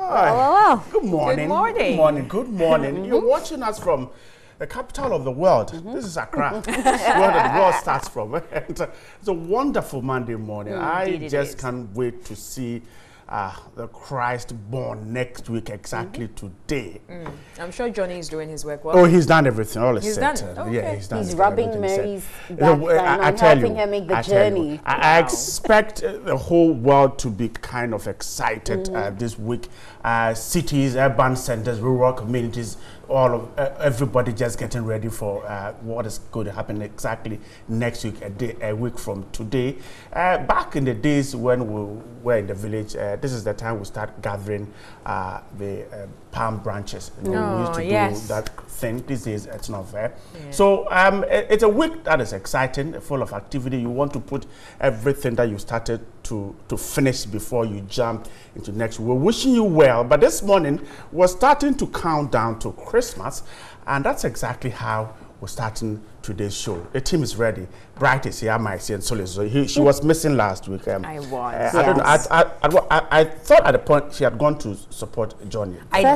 Well. Good morning. Good morning. Good morning. Good morning. You're watching us from the capital of the world. This is Accra, where the world starts from. And, it's a wonderful Monday morning. I just can't wait to see the Christ born next week, exactly today. I'm sure Johnny is doing his work well. Oh, he's done everything. All is set. Done. Yeah, he's done. He's rubbing Mary's back and tell helping her make the I tell you, journey. I expect the whole world to be kind of excited this week. Cities, urban centers, rural communities, all of everybody just getting ready for what is going to happen exactly next week, a week from today. Back in the days when we were in the village, this is the time we start gathering the palm branches. We used to do that thing. These days it's not fair. So it's a week that is exciting, full of activity. You want to put everything that you started to finish before you jump into next week. We're wishing you well, but this morning we're starting to count down to Christmas, and that's exactly how we're starting today's show. The team is ready. Bright is here, Mike and Solis. So she was missing last week. I was. I don't know. I thought at the point she had gone to support Johnny. I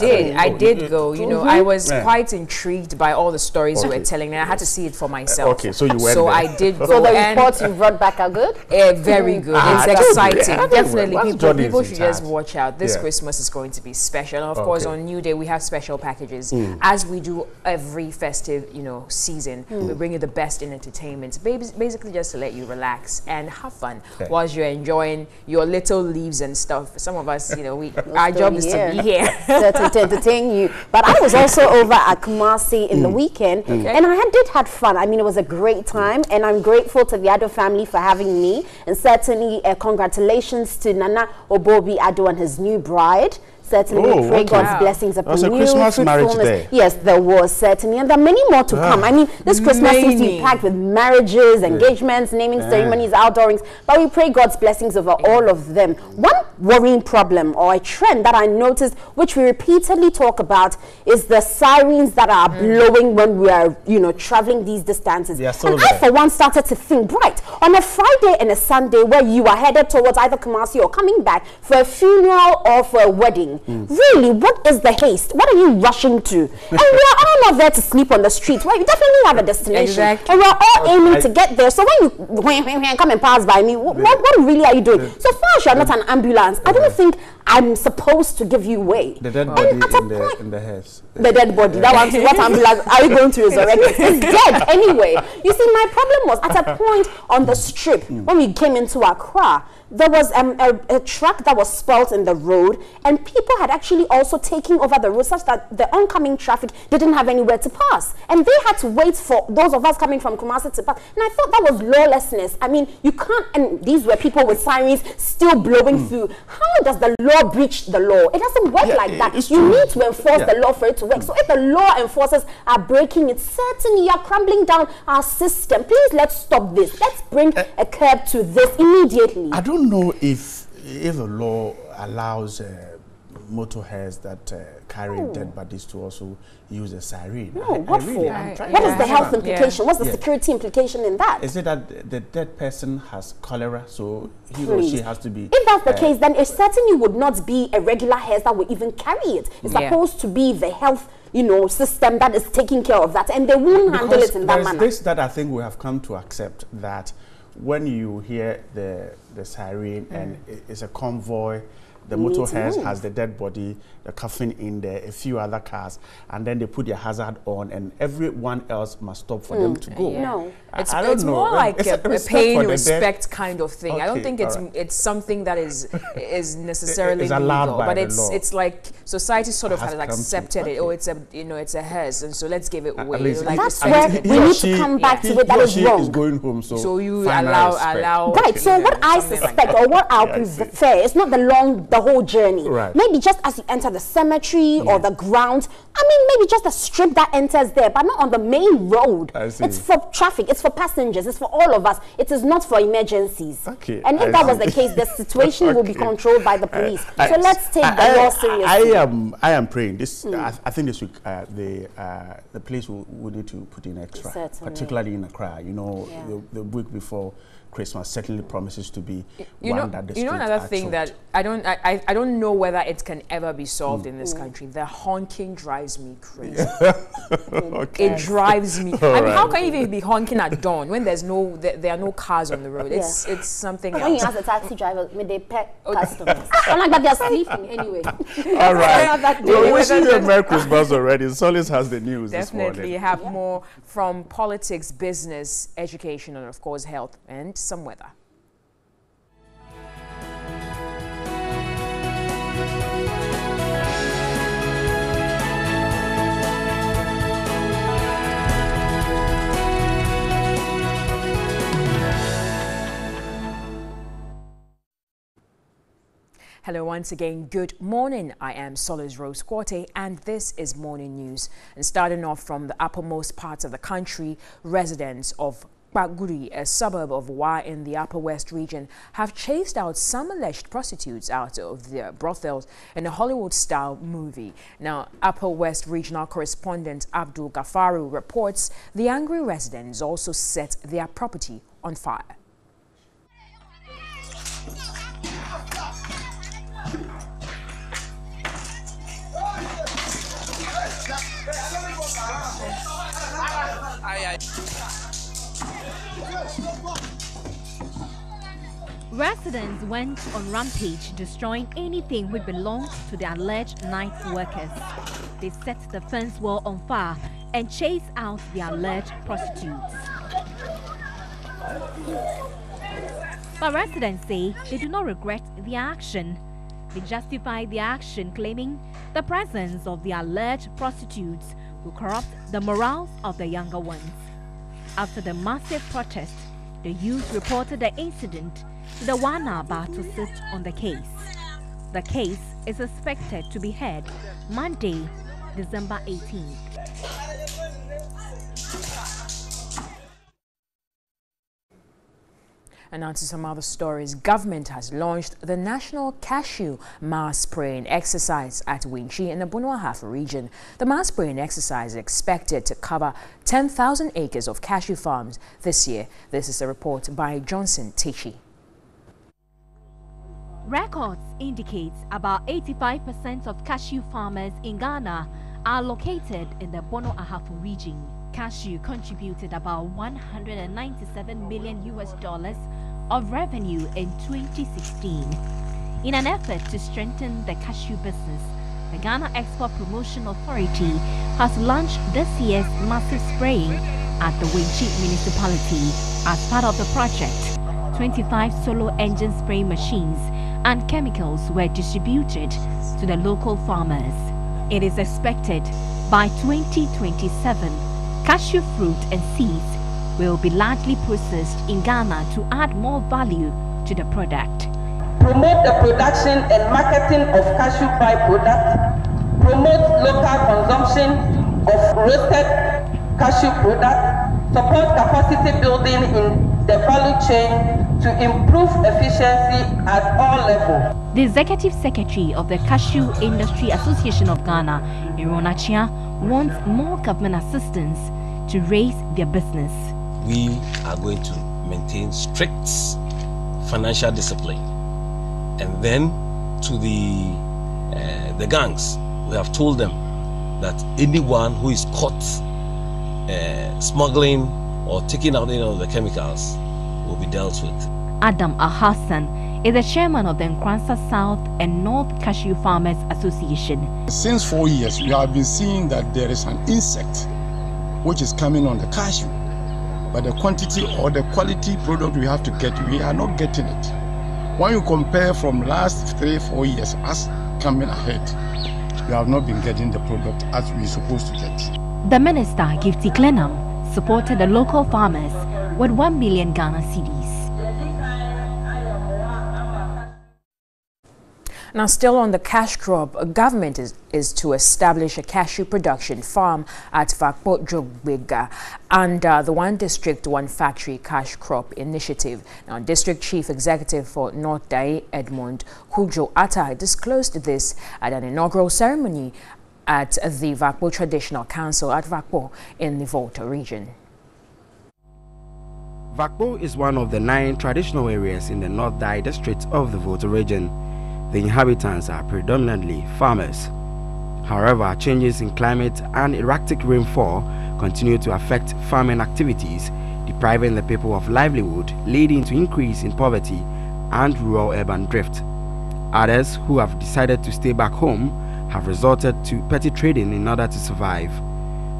did go. You know, I was quite intrigued by all the stories you were telling me. I had to see it for myself. Okay, so you went So there. I did go. So the reports you brought back are good? Very good. It's exciting. Definitely, people should just watch out. This Christmas is going to be special. And of course, on New Day, we have special packages. As we do every festive, season, we bring you the best in entertainment. Basically just to let you relax and have fun whilst you're enjoying your little leaves and stuff. Some of us, our job is to be here. To entertain you. But I was also over at Kumasi in the weekend, and I did have fun. I mean, it was a great time, and I'm grateful to the Ado family for having me. And certainly, congratulations to Nana Obobi Ado and his new bride. Certainly, we pray God's blessings upon you. Christmas marriage day. Yes, there was certainly, and there are many more to come. I mean, this Christmas seems to be packed with marriages, engagements, naming ceremonies, outdoorings. But we pray God's blessings over all of them. One worrying problem or a trend that I noticed, which we repeatedly talk about, is the sirens that are blowing when we are, traveling these distances. And I, for one, started to think, right, on a Friday and a Sunday where you are headed towards either Kumasi or coming back for a funeral or for a wedding. Really, what is the haste? What are you rushing to? And we are all not there to sleep on the street. Well, you definitely have a destination. And we are all aiming to get there. So when you come and pass by me, what really are you doing? So far as you are not an ambulance, I don't think I'm supposed to give you way. The dead body in the hearse. The dead body. That one, what ambulance are you going to resurrect? It's dead anyway. You see, my problem was at a point on the strip when we came into Accra, there was a truck that was spoilt in the road, and people had actually also taken over the road such that the oncoming traffic didn't have anywhere to pass. And they had to wait for those of us coming from Kumasi to pass. And I thought that was lawlessness. I mean, you can't, and these were people with sirens still blowing through. How does the law breach the law? It doesn't work like that. You need to enforce the law for it to work. So if the law enforcers are breaking it, certainly you are crumbling down our system. Please, let's stop this. Let's bring a curb to this immediately. I don't know if the law allows motorheads that carry dead bodies to also use a siren. No, what for? What is the health implication? What's the security implication in that? Is it that the dead person has cholera, so he or she has to be... If that's the case, then it certainly would not be a regular hearse that would even carry it. It's supposed to be the health system that is taking care of that, and they won't handle it in that manner. This that I think we have come to accept, that when you hear the siren and it's a convoy, the motorhead has the dead body, the coffin in there, a few other cars, and then they put their hazard on, and everyone else must stop for them to go. No, it's more like a pay and respect kind of thing. I don't think it's something that is necessarily allowed legal, by but the it's law. it's like society sort of has accepted it. Oh, it's a hearse, and so let's give it away. That's where we need to come back to it. That is wrong. Is going home, so you allow right. So what I suspect or what I'll prefer is not the whole journey. Right. Maybe just as you enter the cemetery or the ground. I mean, maybe just a strip that enters there, but not on the main road. It's for traffic. It's for passengers. It's for all of us. It is not for emergencies. Okay. And if that was the case, the situation will be controlled by the police. So let's take the law seriously. I am praying. This I think this week the police will need to put in extra, Certainly. particularly in Accra. The week before Christmas certainly promises to be one that the You know, another thing that I don't know whether it can ever be solved in this country. The honking drives me crazy. Okay. It drives me. I mean, how can you even be honking at dawn when there are no cars on the road? It's something else. When you ask the taxi driver, may they pet customers? I'm like, but they're sleeping anyway. All right. We're wishing you a Merry Christmas already. Solis has the news this morning. Definitely have more from politics, business, education, and of course health and some weather. Hello once again, good morning. I am Solis Rose Quarte and this is Morning News. And starting off from the uppermost parts of the country, residents of Baguri, a suburb of Wa in the Upper West region, have chased out some alleged prostitutes out of their brothels in a Hollywood-style movie. Now, Upper West regional correspondent Abdul Gafaru reports the angry residents also set their property on fire. Residents went on rampage, destroying anything which belonged to the alleged night workers. They set the fence wall on fire and chased out the alleged prostitutes. But residents say they do not regret the action. They justify the action, claiming the presence of the alleged prostitutes will corrupt the morals of the younger ones. After the massive protest, the youth reported the incident to the Wana Bar to sit on the case. The case is expected to be heard Monday, December 18th. And on to some other stories. Government has launched the National Cashew Mass Spraying Exercise at Winchi in the Bunuahafa region. The mass spraying exercise is expected to cover 10,000 acres of cashew farms this year. This is a report by Johnson Tichy. Records indicate about 85% of cashew farmers in Ghana are located in the Bunuahafa region. Cashew contributed about $197 million of revenue in 2016. In an effort to strengthen the cashew business, the Ghana Export Promotion Authority has launched this year's massive spraying at the Winchi municipality. As part of the project, 25 solo engine spraying machines and chemicals were distributed to the local farmers. It is expected by 2027, cashew fruit and seeds will be largely processed in Ghana to add more value to the product. Promote the production and marketing of cashew byproducts. Promote local consumption of roasted cashew products. Support capacity building in the value chain to improve efficiency at all levels. The Executive Secretary of the Cashew Industry Association of Ghana, Ironachia, wants more government assistance to raise their business. We are going to maintain strict financial discipline, and then to the gangs, we have told them that anyone who is caught smuggling or taking out any of the chemicals will be dealt with. Adam Al-Hassan is the chairman of the Nkransa South and North Cashew Farmers Association. Since 4 years, we have been seeing that there is an insect which is coming on the cashew, but the quantity or the quality product we have to get, we are not getting it. When you compare from last 3-4 years, us coming ahead, we have not been getting the product as we are supposed to get. The minister, Gifty Clenham, supported the local farmers with 1 million Ghana cedis. Now, still on the cash crop, government is to establish a cashew production farm at Vakpo Jogbega under the One District, One Factory Cash Crop Initiative. Now, District Chief Executive for NewDay, Edmund Kujo Atai, disclosed this at an inaugural ceremony at the Vakpo Traditional Council at Vakpo in the Volta region. Vakpo is one of the 9 traditional areas in the North Dai district of the Volta region. The inhabitants are predominantly farmers. However, changes in climate and erratic rainfall continue to affect farming activities, depriving the people of livelihood, leading to increase in poverty and rural-urban drift. Others who have decided to stay back home have resorted to petty trading in order to survive.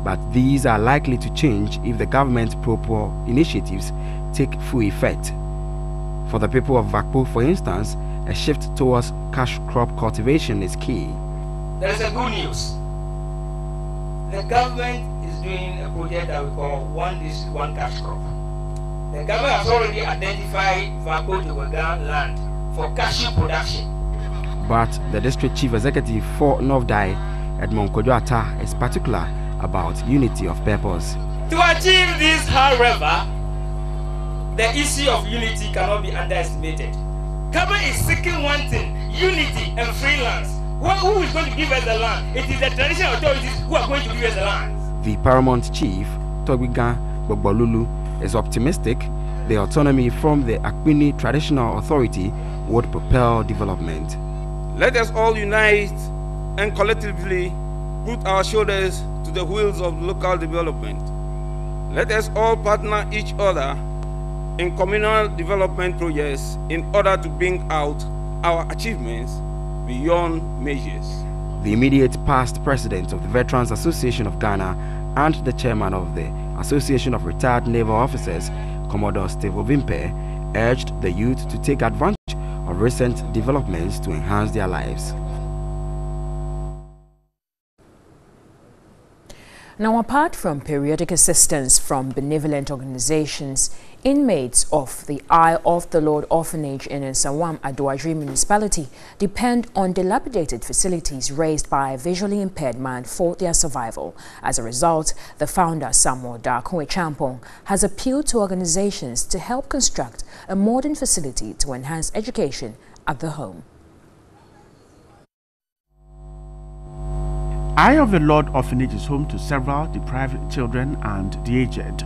But these are likely to change if the government's pro-poor initiatives take full effect. For the people of Vakpo, for instance, a shift towards cash crop cultivation is key. There is a good news. The government is doing a project that we call One District, One Cash Crop. The government has already identified Vakpo to Wagan land for cashew production. But the district chief executive for North Dai, Edmond Kojoata, is particular about unity of purpose. To achieve this, however, the issue of unity cannot be underestimated. Government is seeking one thing: unity and freelance. Who is going to give us the land? It is the traditional authorities who are going to give us the land. The paramount chief, Togbiga Bogbolulu, is optimistic the autonomy from the Akpini Traditional Authority would propel development. Let us all unite and collectively put our shoulders to the wheels of local development. Let us all partner each other in communal development projects in order to bring out our achievements beyond measures. The immediate past president of the Veterans Association of Ghana and the chairman of the Association of Retired Naval Officers, Commodore Steve Ovimpe, urged the youth to take advantage of recent developments to enhance their lives. Now, apart from periodic assistance from benevolent organizations, inmates of the Eye of the Lord Orphanage in Nsawam, Adoadri municipality depend on dilapidated facilities raised by a visually impaired man for their survival. As a result, the founder, Samuel Darkwe Champong, has appealed to organizations to help construct a modern facility to enhance education at the home. Eye of the Lord Orphanage is home to several deprived children and the aged.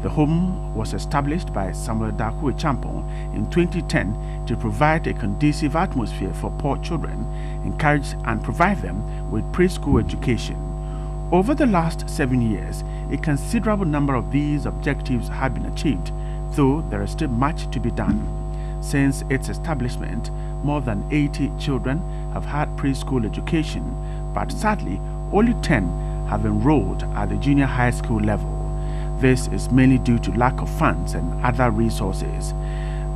The home was established by Samuel Darkwe Champong in 2010 to provide a conducive atmosphere for poor children, encourage and provide them with preschool education. Over the last 7 years, a considerable number of these objectives have been achieved, though there is still much to be done. Since its establishment, more than 80 children have had preschool education, but sadly, only 10 have enrolled at the junior high school level. This is mainly due to lack of funds and other resources.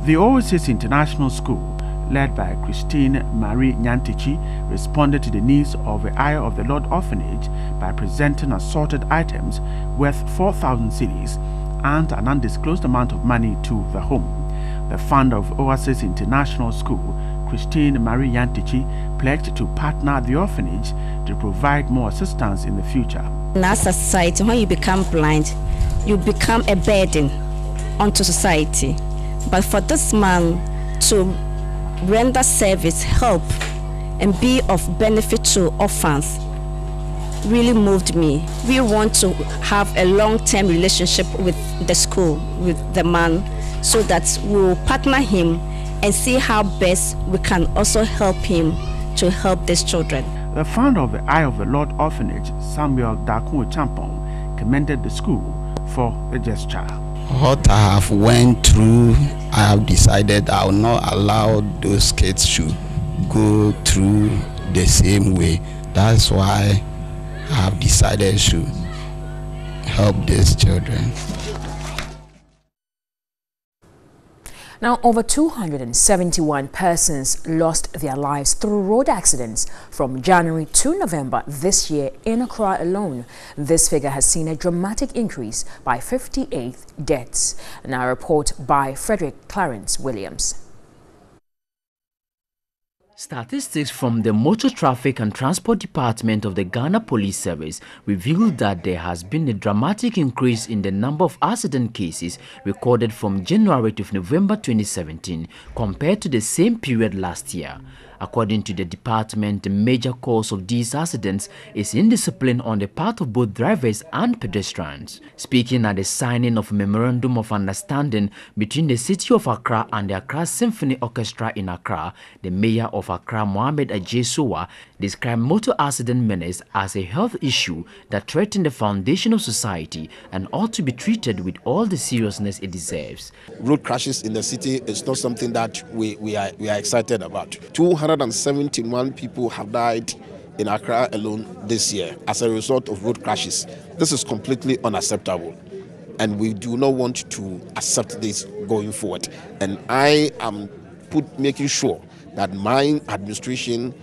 The Oasis International School, led by Christine Marie Nyantichi, responded to the needs of the Eye of the Lord Orphanage by presenting assorted items worth 4,000 cedis and an undisclosed amount of money to the home. The founder of Oasis International School, Christine Marie Nyantichi, pledged to partner the orphanage to provide more assistance in the future. In our society, when you become blind, you become a burden onto society. But for this man to render service, help, and be of benefit to orphans really moved me. We want to have a long-term relationship with the school, with the man, so that we will partner him and see how best we can also help him to help these children. The founder of the Eye of the Lord Orphanage, Samuel Darkwe Champong, commended the school for the gesture. What I have went through, I have decided I will not allow those kids to go through the same way. That's why I have decided to help these children. Now, over 271 persons lost their lives through road accidents from January to November this year in Accra alone. This figure has seen a dramatic increase by 58 deaths. Now, a report by Frederick Clarence Williams. Statistics from the Motor Traffic and Transport Department of the Ghana Police Service revealed that there has been a dramatic increase in the number of accident cases recorded from January to November 2017 compared to the same period last year. According to the department, the major cause of these accidents is indiscipline on the part of both drivers and pedestrians. Speaking at the signing of a memorandum of understanding between the city of Accra and the Accra Symphony Orchestra in Accra, the mayor of Accra, Mohamed Ajesowa, described motor accident menace as a health issue that threatens the foundation of society and ought to be treated with all the seriousness it deserves. Road crashes in the city is not something that we are excited about. 271 people have died in Accra alone this year as a result of road crashes. This is completely unacceptable, and we do not want to accept this going forward. And I am making sure that my administration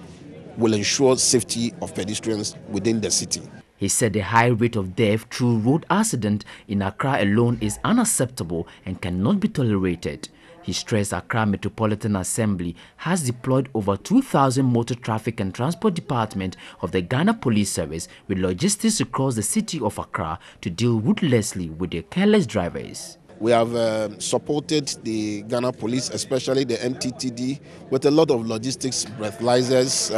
will ensure safety of pedestrians within the city. He said the high rate of death through road accident in Accra alone is unacceptable and cannot be tolerated. He stressed Accra Metropolitan Assembly has deployed over 2,000 motor traffic and transport department of the Ghana Police Service with logistics across the city of Accra to deal ruthlessly with the careless drivers. We have supported the Ghana Police, especially the MTTD, with a lot of logistics, breathalyzers,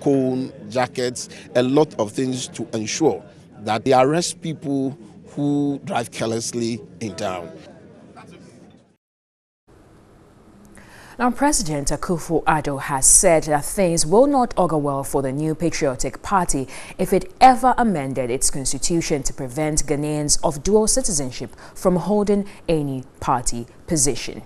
cone, jackets, a lot of things to ensure that they arrest people who drive carelessly in town. Now, President Akufo-Addo has said that things will not augur well for the New Patriotic Party if it ever amended its constitution to prevent Ghanaians of dual citizenship from holding any party position.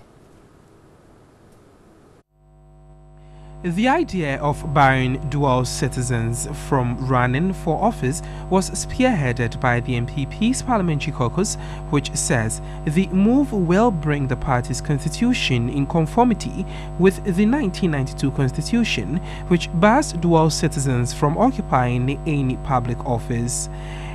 The idea of barring dual citizens from running for office was spearheaded by the NPP's parliamentary caucus, which says the move will bring the party's constitution in conformity with the 1992 constitution, which bars dual citizens from occupying any public office.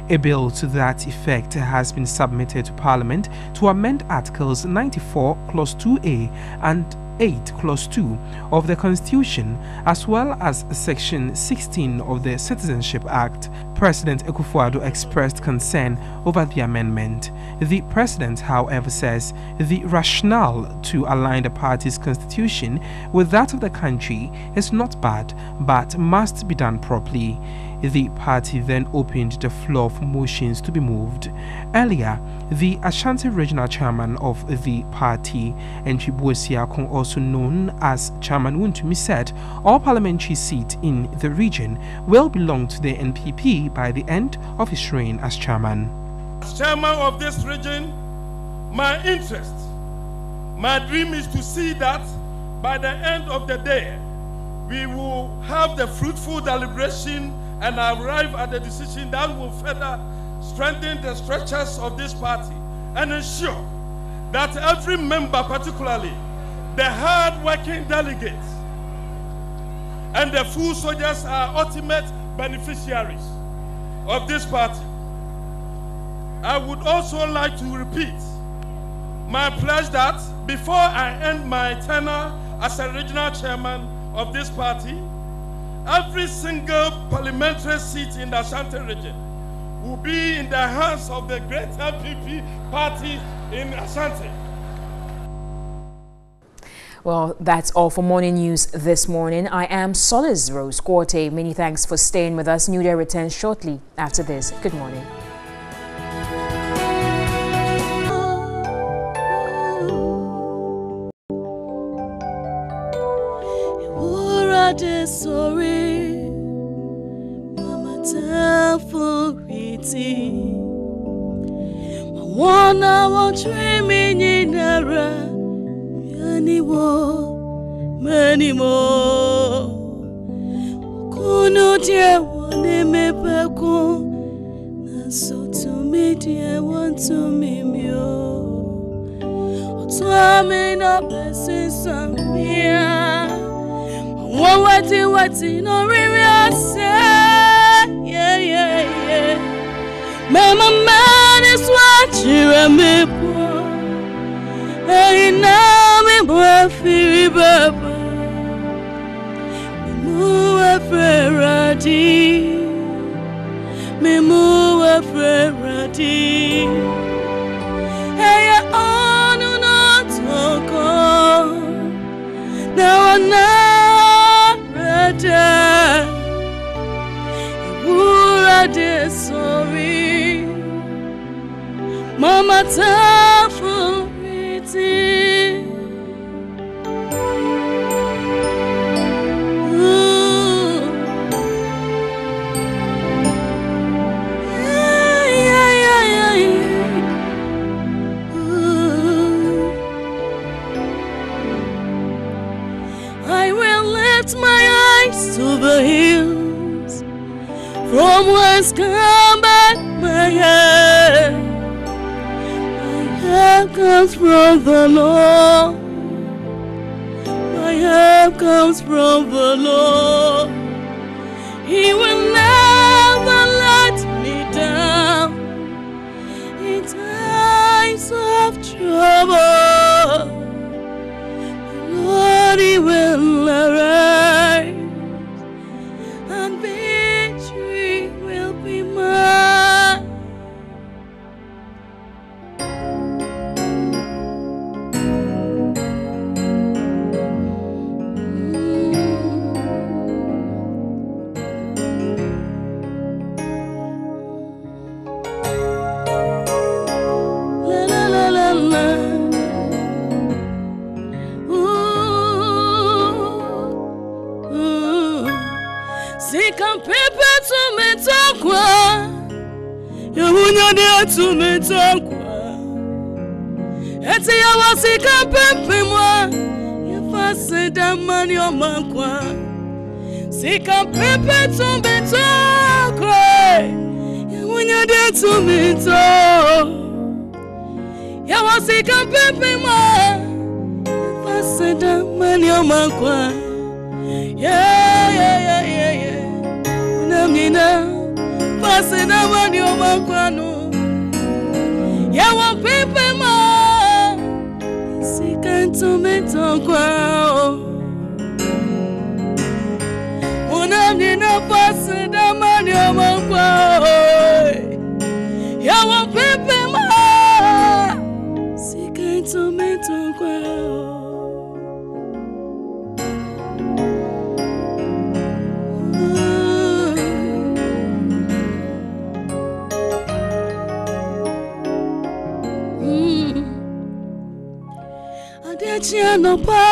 A bill to that effect has been submitted to Parliament to amend Articles 94 Clause 2A and 8 Clause 2 of the Constitution, as well as Section 16 of the Citizenship Act. President Akufo-Addo expressed concern over the amendment. The president, however, says the rationale to align the party's constitution with that of the country is not bad, but must be done properly. The party then opened the floor for motions to be moved. Earlier, the Ashanti Regional Chairman of the party, Nchibuosiakon, also known as Chairman Wuntumi, said all parliamentary seats in the region will belong to the NPP by the end of his reign as chairman. As chairman of this region, my interest, my dream is to see that by the end of the day, we will have the fruitful deliberation and arrive at a decision that will further strengthen the structures of this party and ensure that every member, particularly the hard-working delegates and the full soldiers, are ultimate beneficiaries of this party. I would also like to repeat my pledge that before I end my tenure as a regional chairman of this party, every single parliamentary seat in the Ashanti region will be in the hands of the great NPP party in Ashanti. Well, that's all for morning news this morning. I am Solace Rose Quarte. Many thanks for staying with us. NewDay returns shortly after this. Good morning. Sorry, Mama, tell for it. I want dreaming in a many more. Kuno dear one me peko, na so to me dear want to me mio. Otwame na blessing samia. What no really say, yeah. Mama man is what you and me poor. Hey, now me boy baba. Me move Ferrari. Me move Ferrari. Hey, on not talk. Now dear sorry. Mama tafu iti. I will lift my eyes to the hills, from whence cometh my help. My help comes from the Lord. My help comes from the Lord. He will never let me down in times of trouble. Lord, He will arise, and victory will be mine. La la la la la. Sikam pepe to me tokwa, Yahunya de to me tokwa. Eti yawa sikam pepe mwa, Yafase daman yo mankwa. Sikam pepe to me tokwa, Yahunya de to me tokwa. Yawa sikam pepe mwa, Yafase daman yo mankwa. Yeah. Namina, passing down your maquano. Ya want people more. Sick and to me talk. Unamina, passing down your maquano. Ya want people more. Sick and to me talk. Chiano pa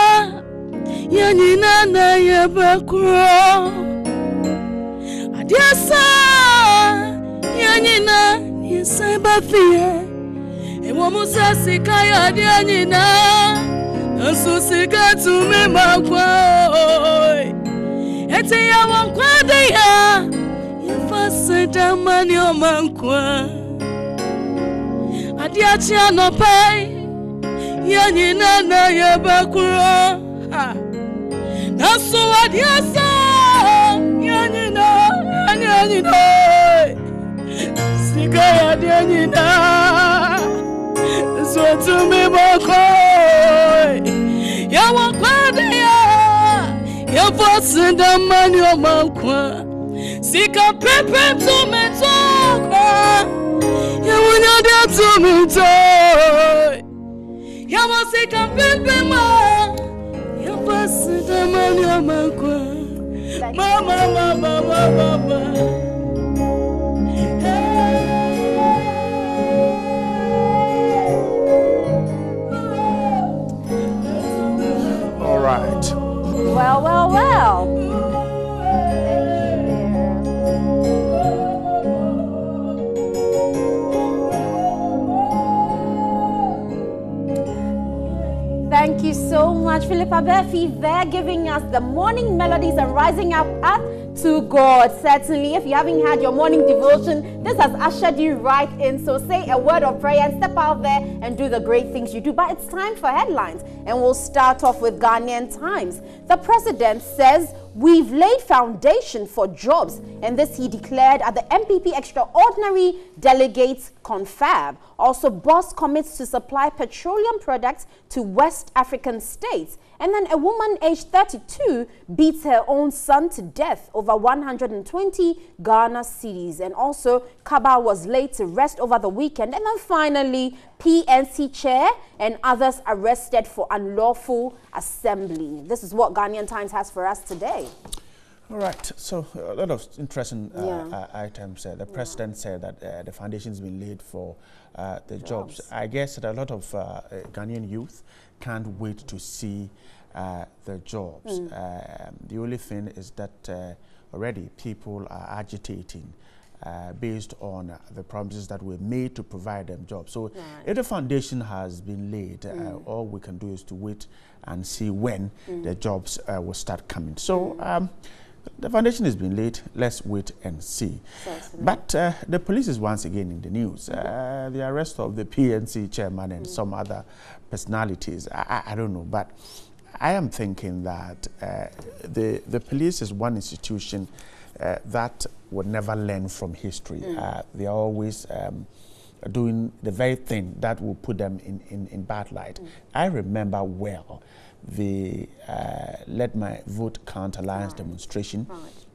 yanina na yebakro adiasa yanina yesaba fie ewo musa sika ya yanina nso sika tu me makwa ete ya wankwa de ya yefase damani o mankwa adiachi no pa yanina na yebakura naso adiasa yanina sika yanina so to me bako ya wakwade ya fosse da mani o mankwa sika pepe to me tokwa ya wonya da to me toy. Ya wasi kampembe ma, ya pasi damani ya makwa, mama. All right. Well. Thank you so much, Philippa Murphy, there giving us the morning melodies and rising up to God. Certainly, if you haven't had your morning devotion, this has ushered you right in. So say a word of prayer and step out there and do the great things you do. But it's time for headlines, and we'll start off with Ghanaian Times. The president says we've laid foundation for jobs, and this he declared at the MPP Extraordinary Delegates Confab. Also, Boss commits to supply petroleum products to West African states. And then a woman aged 32 beats her own son to death over 120 Ghana cedis. And also, Kaba was laid to rest over the weekend. And then finally, PNC chair and others arrested for unlawful assembly. This is what Ghanaian Times has for us today. All right, so a lot of interesting items. The president said that the foundation's been laid for the jobs. I guess that a lot of Ghanaian youth can't wait to see the jobs. The only thing is that already people are agitating based on the promises that were made to provide them jobs. So if the foundation has been laid, all we can do is to wait and see when the jobs will start coming. So the foundation has been laid. Let's wait and see. But the police is once again in the news. The arrest of the PNC chairman and some other personalities. I don't know, but I am thinking that the police is one institution that would never learn from history. They are always doing the very thing that will put them in bad light. I remember well the Let My Vote Count Alliance demonstration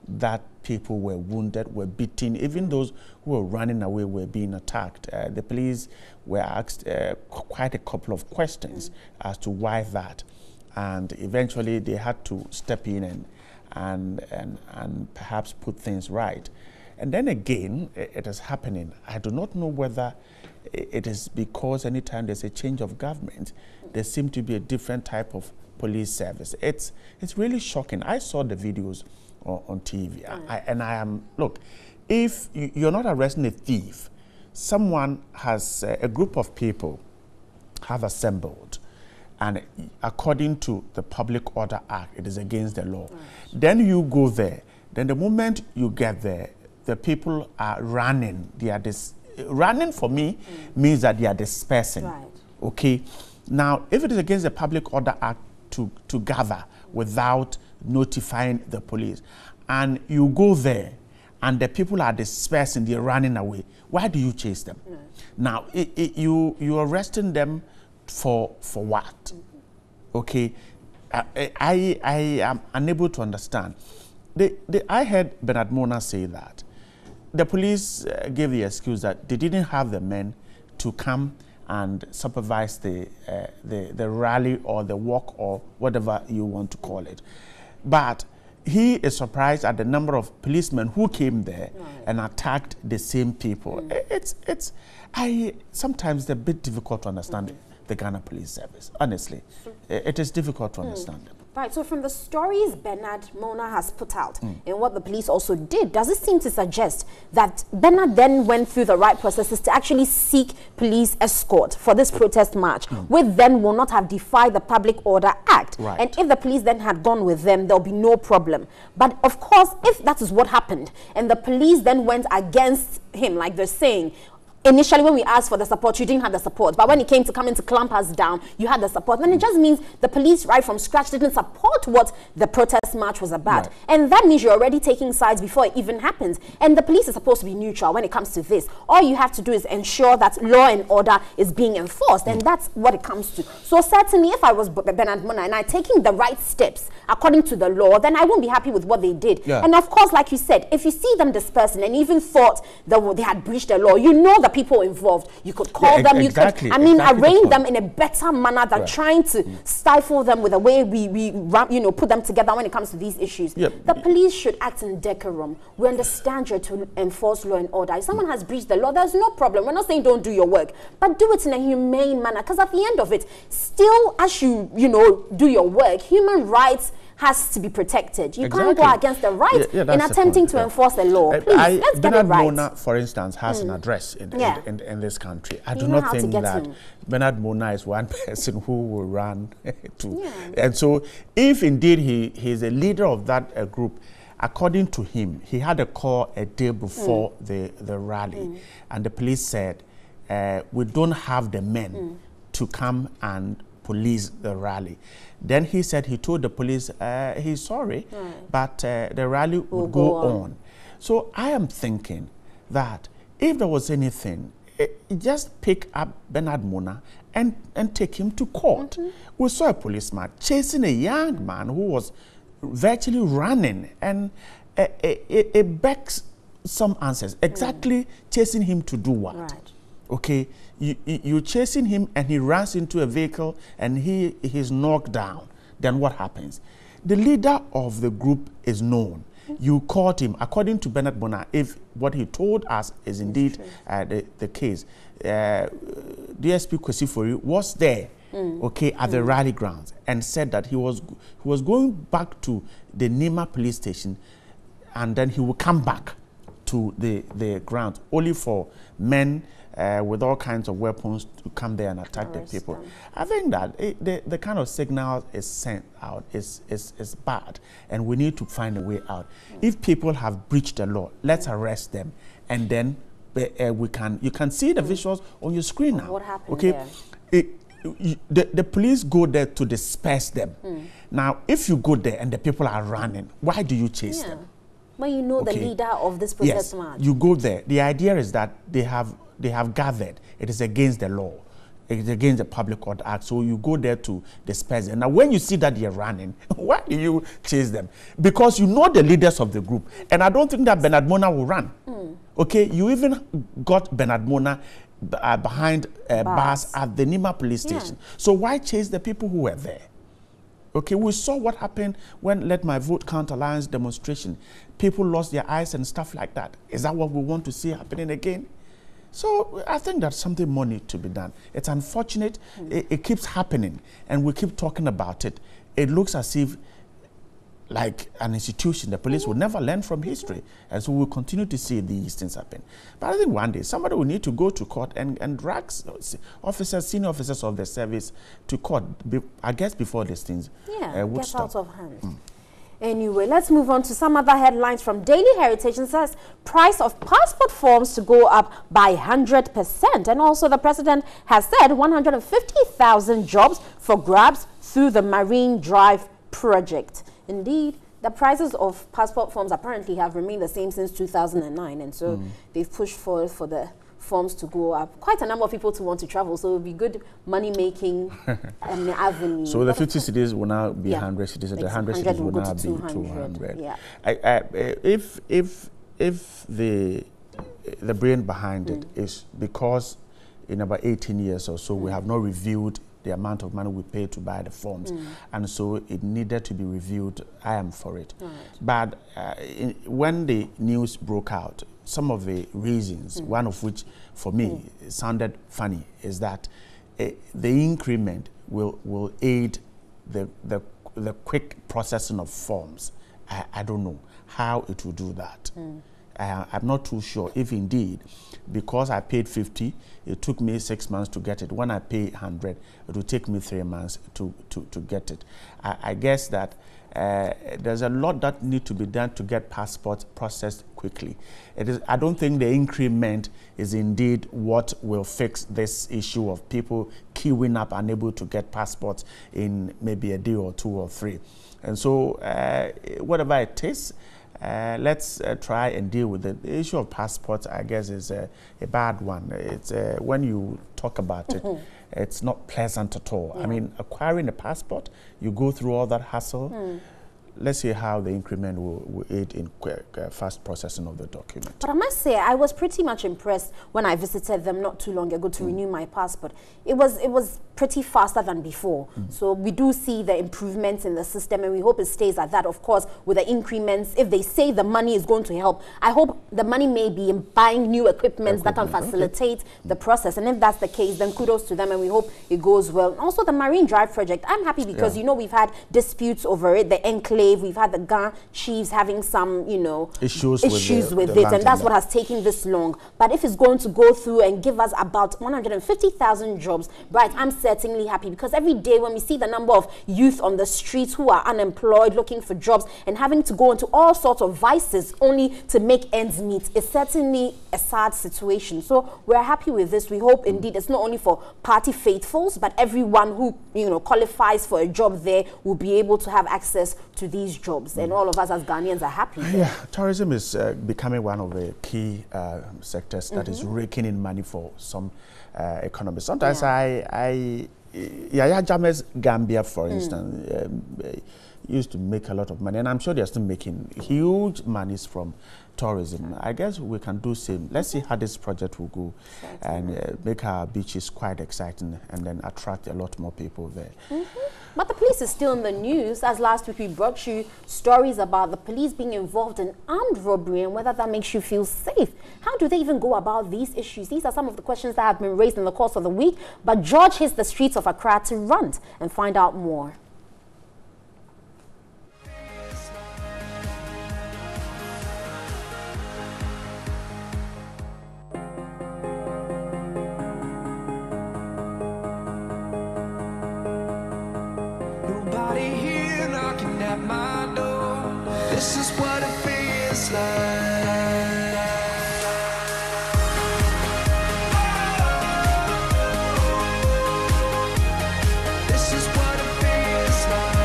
that people were wounded, were beaten, even those who were running away were being attacked. The police were asked quite a couple of questions as to why that, and eventually they had to step in and perhaps put things right. And then again, it is happening. I do not know whether it is because anytime there's a change of government, there seems to be a different type of police service. It's really shocking. I saw the videos on TV, and I am, look, if you're not arresting a thief, someone has, a group of people have assembled, and according to the Public Order Act, it is against the law. Then you go there. Then the moment you get there, the people are running. They are running for me means that they are dispersing. Okay. Now, if it is against the Public Order Act to gather without notifying the police, and you go there, and the people are dispersing, they're running away, why do you chase them? Now, you're arresting them for what? Okay. I am unable to understand. I heard Bernard Mona say that the police gave the excuse that they didn't have the men to come and supervise the rally or the walk or whatever you want to call it. But he is surprised at the number of policemen who came there and attacked the same people. Sometimes it's a bit difficult to understand the Ghana Police Service. Honestly, it is difficult to understand them. Right, so from the stories Bernard Mona has put out and what the police also did, does it seem to suggest that Bernard then went through the right processes to actually seek police escort for this protest march, which then will not have defied the Public Order Act? And if the police then had gone with them, there'll be no problem. But of course, if that is what happened, and the police then went against him, like they're saying, initially, when we asked for the support, you didn't have the support. But when it came to coming to clamp us down, you had the support. Then it just means the police, right from scratch, didn't support what the protest march was about. And that means you're already taking sides before it even happens. And the police is supposed to be neutral when it comes to this. All you have to do is ensure that law and order is being enforced. And that's what it comes to. So certainly, if I was Bernard Mona and I'm taking the right steps according to the law, then I won't be happy with what they did. And of course, like you said, if you see them dispersing and even thought that they had breached the law, you know the people involved. You could call them, you could, arrange them in a better manner than trying to stifle them with the way we put them together when it comes to these issues. The police should act in decorum. We understand you're to enforce law and order. If someone has breached the law, there's no problem. We're not saying don't do your work, but do it in a humane manner, because at the end of it, still as you do your work, human rights has to be protected. You can't go against the right in attempting to enforce the law. Please, let's get it right. Bernard Mona, for instance, has an address in this country. I do not think that Bernard Mona is one person who will run to. And so, if indeed he is a leader of that group, according to him, he had a call a day before the rally, and the police said, we don't have the men to come and police the rally. Then he said he told the police he's sorry, but the rally would go on. So I am thinking that if there was anything, just pick up Bernard Mona and take him to court. We saw a policeman chasing a young man who was virtually running, and it begs some answers. Exactly chasing him to do what? Okay, you're chasing him and he runs into a vehicle and he's knocked down. Then what happens? the leader of the group is known. You caught him. According to Bernard Bona, if what he told us is indeed the case, DSP Kwesifori was there, okay, at the rally grounds, and said that he was going back to the Nima police station, and then he will come back to the grounds only for men with all kinds of weapons to come there and attack the people. I think that the kind of signal is sent out is bad, and we need to find a way out. If people have breached the law, let's arrest them, and then you can see the visuals on your screen now. What happened there? The police go there to disperse them. Now, if you go there and the people are running, why do you chase them? Well, you know the leader of this protest march. You go there. The idea is that they have gathered. It is against the law. It is against the Public Order Act. So you go there to disperse them. Now, when you see that they're running, why do you chase them? Because you know the leaders of the group. And I don't think that Bernard Mona will run. Okay, you even got Bernard Mona behind bars at the Nima police station. So why chase the people who were there? Okay, we saw what happened when Let My Vote Count Alliance demonstration. People lost their eyes and stuff like that. Is that what we want to see happening again? So I think that something more needs to be done. It's unfortunate. It keeps happening, and we keep talking about it. It looks as if, like an institution, the police will never learn from history, and so we'll continue to see these things happen. But I think one day somebody will need to go to court and drag officers, senior officers of the service to court, I guess, before these things would get stop. out of hand. Anyway, let's move on to some other headlines from Daily Heritage. It says price of passport forms to go up by 100%. And also the president has said 150,000 jobs for grabs through the Marine Drive project. Indeed, the prices of passport forms apparently have remained the same since 2009. And so they've pushed forward for the forms to go up. Quite a number of people to want to travel, so it will be good money-making avenue. So the 50 cities will now be 100 cities, and the 100 cities will now be 200. Yeah. If the brain behind it is because in about 18 years or so we have not reviewed the amount of money we pay to buy the forms, and so it needed to be reviewed, I am for it. But when the news broke out, some of the reasons, one of which for me sounded funny, is that the increment will aid the quick processing of forms. I don't know how it will do that. I'm not too sure if indeed, because I paid 50, it took me 6 months to get it. When I pay 100, it will take me 3 months to get it. I guess that there's a lot that needs to be done to get passports processed quickly. I don't think the increment is indeed what will fix this issue of people queuing up unable to get passports in maybe a day or 2 or 3. And so whatever it is, let's try and deal with it. The issue of passports, I guess, is a bad one. It's when you talk about it, it's not pleasant at all. I mean, acquiring a passport, you go through all that hassle. Let's see how the increment will aid in fast processing of the document. But I must say, I was pretty much impressed when I visited them not too long ago to renew my passport. It was pretty faster than before. So we do see the improvements in the system, and we hope it stays at that. Of course, with the increments, if they say the money is going to help, I hope the money may be in buying new equipment that can facilitate the process. And if that's the case, then kudos to them, and we hope it goes well. And also the Marine Drive project, I'm happy because, you know, we've had disputes over it, the enclave. We've had the Ghana chiefs having some, you know, issues with it, and that's what has taken this long. But if it's going to go through and give us about 150,000 jobs, right, I'm certainly happy, because every day when we see the number of youth on the streets who are unemployed, looking for jobs, and having to go into all sorts of vices only to make ends meet, it's certainly a sad situation. So we're happy with this. We hope indeed it's not only for party faithfuls, but everyone who, you know, qualifies for a job there will be able to have access to these jobs, and all of us as Ghanaians are happy. Yeah, tourism is becoming one of the key sectors that is raking in money for some economies. Sometimes Yaya Jammeh's Gambia, for instance, used to make a lot of money, and I'm sure they're still making huge monies from tourism. I guess we can do same. Let's see how this project will go and make our beaches quite exciting and then attract a lot more people there. But the police is still in the news, as last week we brought you stories about the police being involved in armed robbery and whether that makes you feel safe. How do they even go about these issues? These are some of the questions that have been raised in the course of the week, but George hits the streets of Accra to rant and find out more. This is what it feels like. This is what it feels like.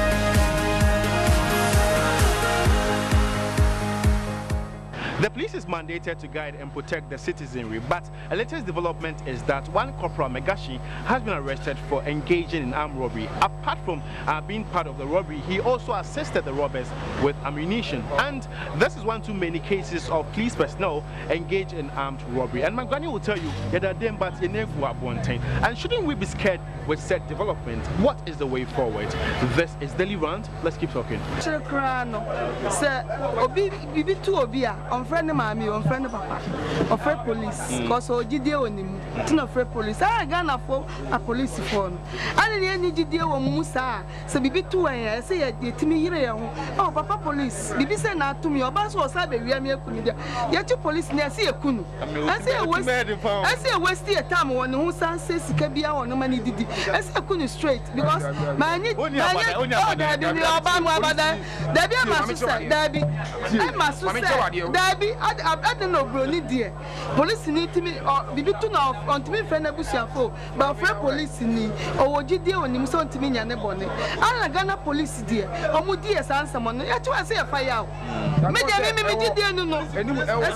The police is mandated to guide and protect the citizenry, but a latest development is that one Corporal Megashi has been arrested for engaging in armed robbery. Apart from being part of the robbery, he also assisted the robbers with ammunition. And this is one too many cases of police personnel engaged in armed robbery. And Magani will tell you that and shouldn't we be scared with said development? What is the way forward? This is Daily Rant. Let's keep talking. Friend mommy, on friend papa, or friend police, because Ojidio on him, no friend police. I gonna for a police phone. I didn't need Jidio or Musa, so be 2 I say to me here. Oh, papa police, be sent not to me, or Bass was Sabe, we are mere Kunia. Yet you police near see a Kunu. I say a West time when Musa says Kabia or no money did. I say a Kunu straight because my need I don't know, bro. Police need to me or be to now on to me friend Abusiafo, but friend police need or Jidio and him son to me and Bonnet. I Ghana police dear, or Mudia San Samon. I to say a fire. Maybe I no. And I was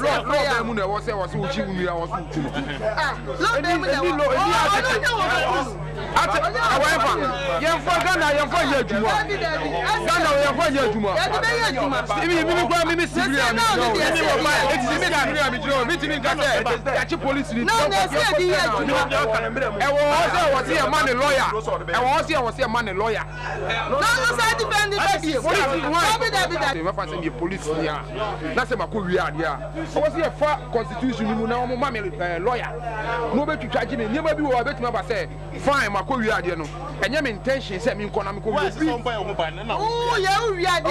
fine, my career, you know, and your intention set me economical. Oh, yeah, we are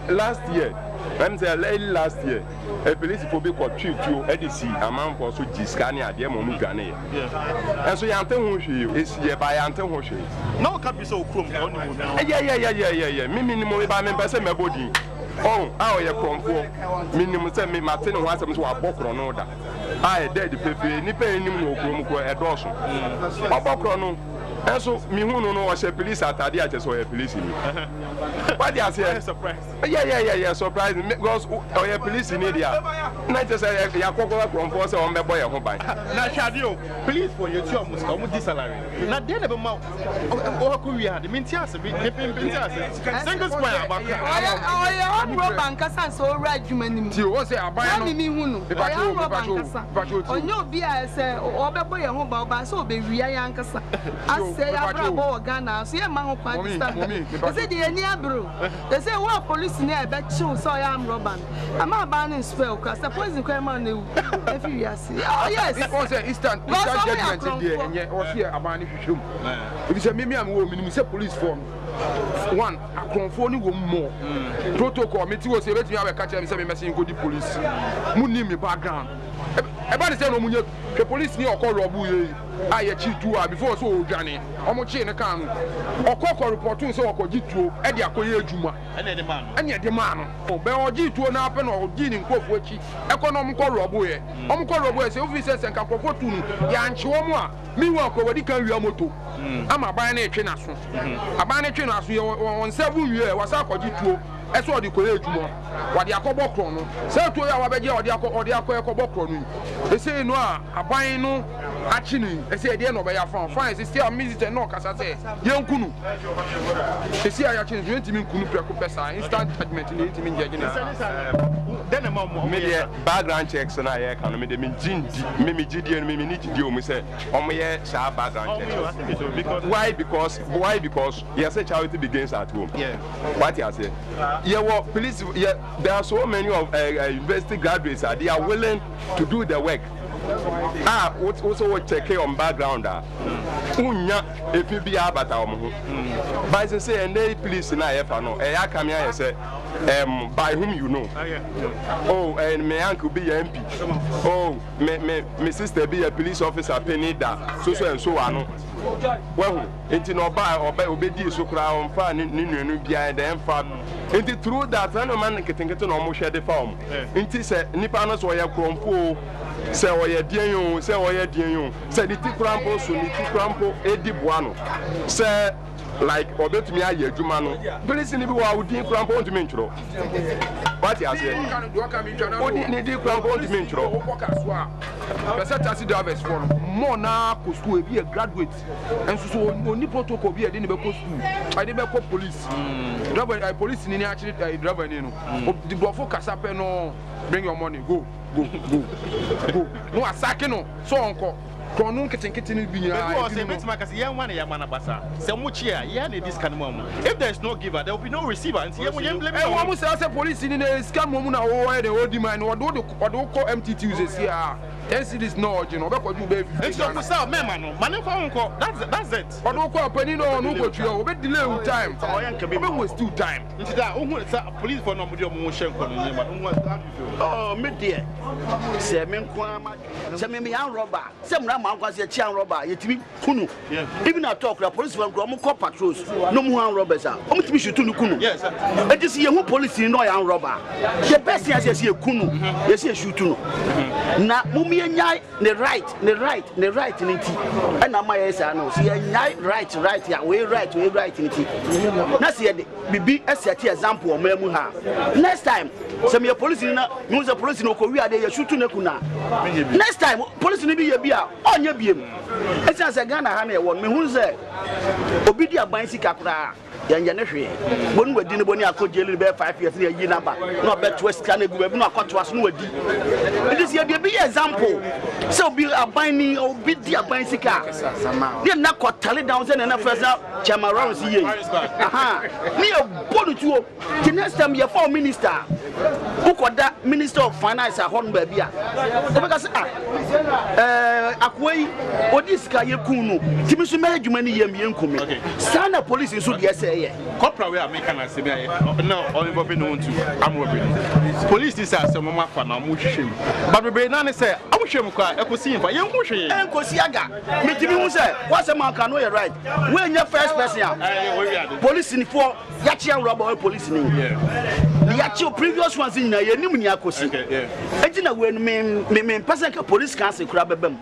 last year. I'm saying last year, a police for be called treat you, EDC, a man for so Giscania, dear Momugane. And so Yanton is here by Anton Hoshi. No, can't be so cruel. Yeah. Minimum by members of my body. Oh, how you come for minimum send me Martin and Watson to a book on order. I did the paper, Nippay, no Chrome, a dorsal. Bob and so, me who know was a police at the just or a police in me. But yes, surprised. Yeah, surprised because a police in India. Not just a Yakola from Force on my boy at home. Now, Shadio, please for your job must come with this salary. Not dead of a mouth. Or Korea, the Mintias, single square. I am Robancas, so right, you mean you was a buyer me who but no beer, I say, or boy at home, but so be Riancasa. Say I Ghana, see a man who Pakistan. They say the near brew. They say, well, police near back show, so I am Roban. I'm not banning spell, because the poison came on you. If you see, oh, yes, it was an instant judgment in there, and yet was here a man if you shoot. If you say, maybe I'm woman, you say police form. One, a conforming more. Protocol, me too, say, let me have a catch and say, messing go to police. Moon name me background. About the same, the police near call Robu. aye chi tuo before so odwane omo chi ne kan okoko report so okoji tuo e de akoye adwuma ene de ma no be oji tuo na ape no oji ni nkofu achi economic robo ye omo ko robo ye se office senka kofo tu nu ya nche omo a mi wa ko wadi kan wi moto ama ban na etwe na so aban na etwe na so ye on 7 wi wasa akoji tuo eso di koye adwuma wadi akobọ kro no se tuo ya wabeje odi akobọ kro no e se no a aban no achi ni e se de no be ya fan fine se still music no kasa se yenkunu e se ya chi ni ntimi nkunu preko pesa instant judgment ni ntimi njeje ni then me the background checks na ye kan me de me jindi me gidi en me ni gidi o me say omo ye sha background checks why because yes charity begins at home what you say police there are so many of university graduates they are willing to do the work also what check on background unya if you be abata omo by say and police na ye fa no e aka me aye say by whom you know oh and my uncle be a MP oh my sister be a police officer penny da so and so ano well enti no ba obedi so kra on fa ni nuanu bia dem fa enti through that no man ketenkete no mo hwede fa om enti se nipa no so ye krompo se oye dien se oye dien se di ti krampo so ni ti krampo edi boano se like obetumi aye adwuma no police ni bi wa udin krampo ntumi ntworo what you say odi ni di krampo ntumi ntworo pese taxi drivers for more na ko school be a graduate enso so oni protocol be dey ni be ko school I dey be ko police driver police ni actually driver ni no the bofo kasa pe no bring your money go no asake no so onko Kronun kitten be if there is no giver, there will be no receiver. And almost as a police in a scam woman or the old demand or do MT Tuesdays here. 10 cities no, you know, because you baby. It's not the that's it. I don't call penny no go to you, but delay with time. Was 2 time. Police for no motion. Oh, mid dear. Say, me, I'm robber. Some man was a child robber, yet me, Kunu. Even I talk, the police from Gromo patrols, no more robbers. I'm to be shoot to Kunu. Yes, I just see a police in no young robber. The best thing I see a Kunu, yes, you shoot to now, Mummy and Yai, the right, in it. And I'm my no, see a right, yeah, we right in it. That's it, be a set example of Memuha. Next time, some your police in a police in Korea, they are shooting a Kuna. Next time, police in the Bia, on your beam. It's as a Ghana, honey, one me who's there. Obidia Bansi Capra. Yanjaneshi, when we didn't want to jail 5 years near Yinaba, not bet West Canada, not cut to us. It is your big example. So be a binding or beat the Bansica. You're not got tally down and a first out, Chamaron. Aha, me a bonnet to the next time you're for minister. Who got that minister of finance at home, baby? Because Akway or this guy, Yakunu, Timusu Management, Yam, Sana police is so yes. Corporate way American as no, all involving no to I'm robbing. Police this as some mama for now, mushim. But we none say, I wish him cry, I could see him for young Mushi. And Kosiaga, Mitimu say, what's a man can know right? When your first person, police in 4 Yachian robber police in the actual previous ones in a Numia Kosi. Ejina when me person police council crab a bem.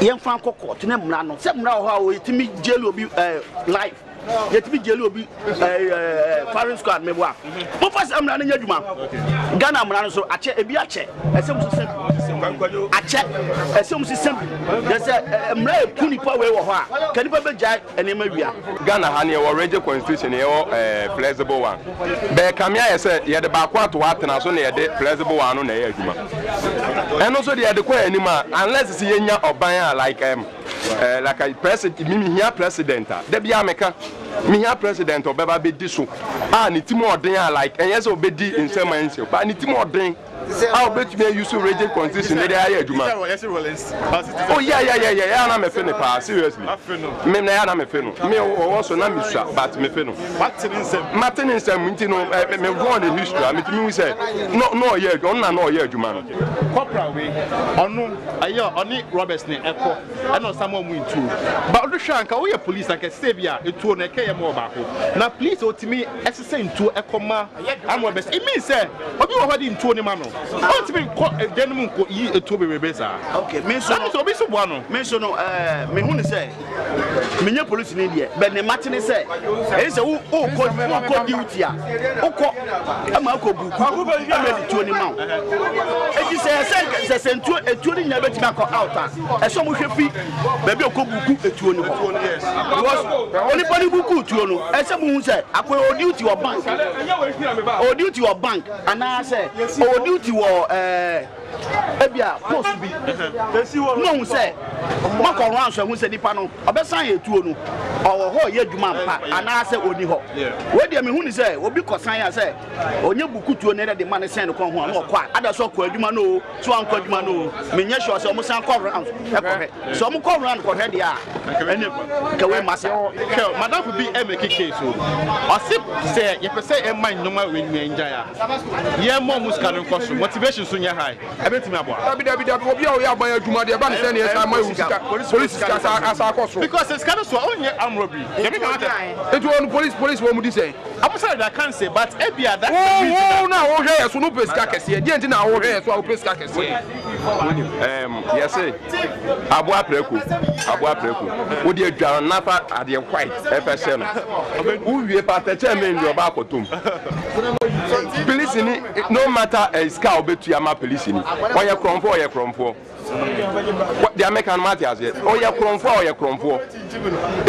Young Franco court, Nemano, 7 now how it me jail will be life. Yet me jail will be firing squad me wa. But first I'm running your Ghana man so ache ebiache. Ache assume system. There's a mre kuni pa we wo ho a. Can you be jai enema wia. Ghana ha ne already constitution e flexible one. Be kamia say ye de ba kwa to atena so ne ye de flexible one no na ye adwuma. And also the de kwa anima unless see yenya oban like a president me here president there be ameka me here president obeba be di so ni timo odin like enye so obedi in semanse but ni timo odin I'll bet you use region constitution. They are here, Juma. Oh, yeah. I'm a fan seriously. Me, I'm a fan. Me also, not Mr. but me fan. Martin is a Mintino, me born in history. I mean, we say, no, yeah, no, yeah, Juma. Corporal way, no, I hear only Robert's name, echo, and not someone win too. But the shank, we are police like a savior, it to a K more back. Now, please, to me, as the same to a comma, I'm Robert's. It means, sir, what you already in 20 man. What to be a gentleman could eat a Toby Rebesa. Okay, Miss Obisuano, Miss No, Mehuni say, Minya police in India, but the Martin say, it's a code duty. I'm Uncle Buku, I'm ready to any mount. It is a sent to a 20 never tobacco out. As some should be, baby, Buku, a 20 years. Because only body Buku to you, as someone said, I will due to your bank. Or due to your bank, and I say, or due to your post to be. No, say, Mark around, so who said the panel, a best sign to you, or whole year, and I say, Odi Ho. What do you mean, who say, or because I say, or you book to another the money sent to come home, or quite other so called Mano, so Uncle Mano, Minyasha, almost uncover around. So I'm called around for head, yeah, and away myself. Madame would be a making case. I say, if I say, a mind no matter when you enjoy. Yeah, more muscular costume, motivation soon high. I bet me about because it's kind of so only arm robbery. It was police woman say. I'm sorry, I can't say, but Ebia that. Oh, no, okay, so no place cackets. Didn't know okay, so I'll place cackets. Yes, Abua Preku. Would you drown Napa at your white FSM? Who you part the chairman in your back or tomb? Police in it, no matter a scout bet to Yama police in it. Why you crom for your crom for? What the American Matthias yet? Oh, you're crom for your crom for.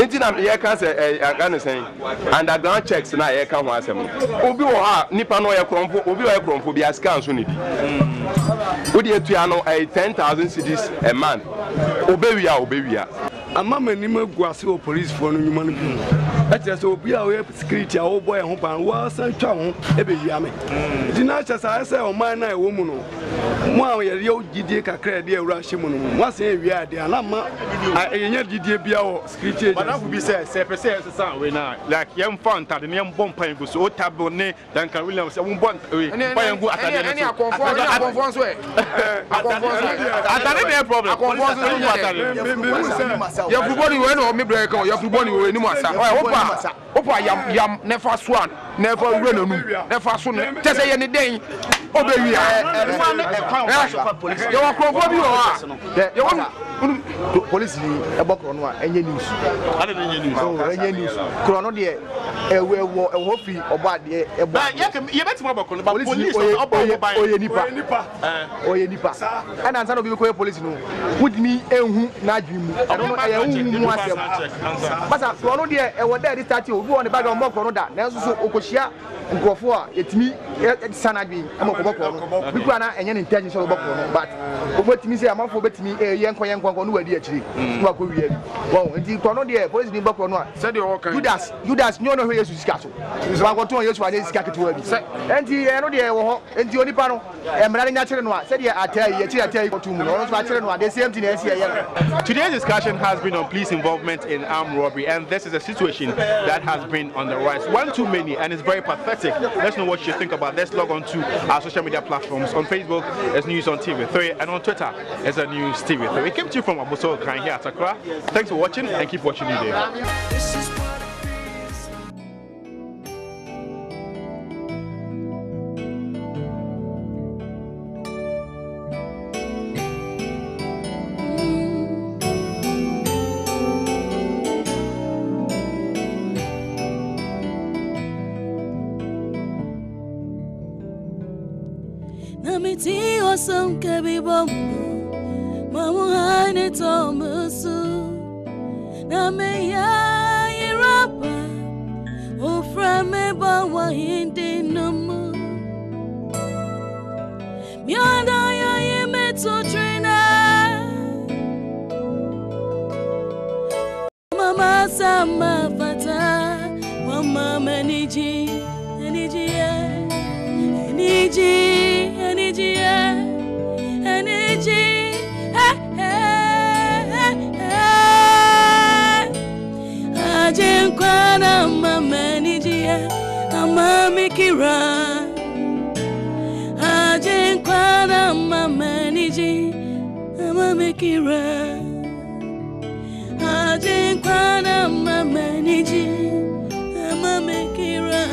Indeed, I'm here, can't say, and the ground checks and I can't want them. Obi or Nippon or your crom for, Obi or crom for be a scan soon. Would you to 10,000 cities a month? Obey. A mamma Nima Guasio police for no human being. That's just Obi our security, our boy, and hope and was and town every yammy. The night as I say, oh, my night woman. One year, you did a credit Russian. Once a year, the alarm, I did be our security. But that would be said, say, we now like young fun, and young bomb pine goes so tabone, Duncan Williams, and one any everybody went on me break on your everybody will anymore. Opa yam never swan, never run, never soon. Just say any day. Obey you are police about any news. I don't know any news. Chrono dear, a woffy or bad dear. You bet about police or Nipa. And I'm going to be police. Would me and Najim. I don't know. But Chrono dear, and what that is that you go on the back of Mokoro that. Now, so Okoshia, Gofua, it's me, Sanabi, Amoko, Bukana, and intelligence of Boko. But what me say, I'm for bet me a young who are actually. Well, until Chrono dear, police in Boko. Said you Judas, no one is Castle. So I got 2 years for this capital. And the and the only panel, and running natural. Said, I tell you, the same thing as here. Today's discussion has been on police involvement in armed robbery, and this is a situation that has been on the rise. One too many, and it's very pathetic. Let's know what you think about. Let's log on to our social media platforms. On Facebook, it's News on TV3, and on Twitter, it's a News TV3. We came to you from Abuso Kran here at Accra. Thanks for watching, and keep watching NewDay. Namiti osam kebi bomu, mamu hane tomusu. Name ya irapa, ufra me bawa hindi numu. Mianda ya yemeto trena, mama sama fata, mama meniji ya. Ajenkwana mamenijia amamikira Ajenkwana mameniji amamikira Ajenkwana mameniji amamikira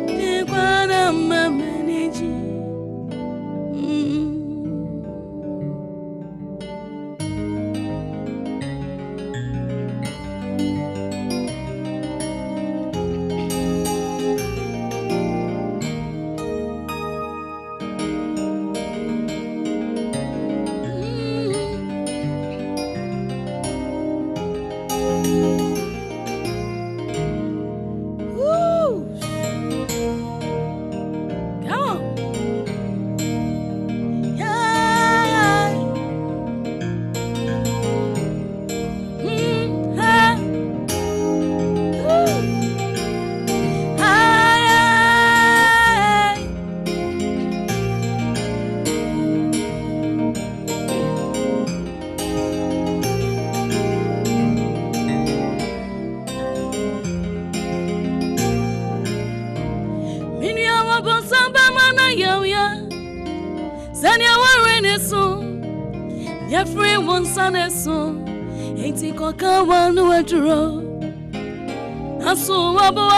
Ajenkwana mameniji Every one son and son, ain't he coca one who draw? I saw a boy,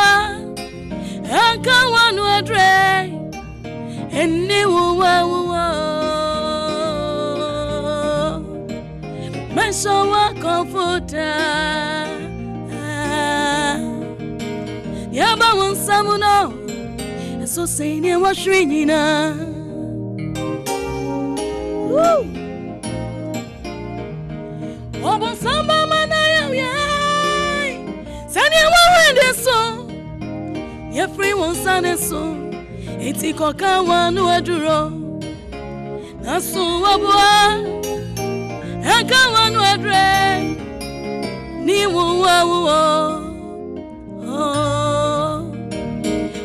and come one who dray, and new my soul a comforter. Yaba one samuno, and so saying you was shrinking. Woo! Obo samba manaya yai Sani wawende so Ye free one sane so Iti koka wanu aduro Nasu wabwa Eka wanu adre Ni wuwa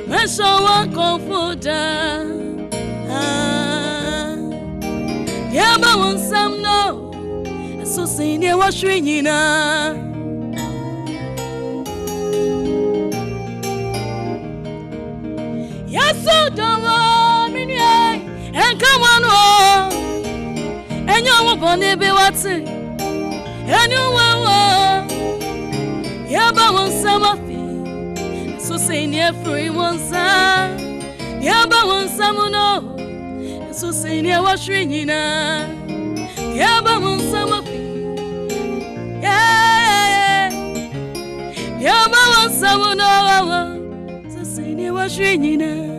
Mesho wa konfuda Yaba one sam no So senior was shrinking Yes, so don't me, and come on, and you won't be what's it, and you won't. Yaba one summer fee, so senior free one son, Yaba one summer no, so senior was shrinking. Yaba one summer fee. Yaba was someone over, so senior was ringing.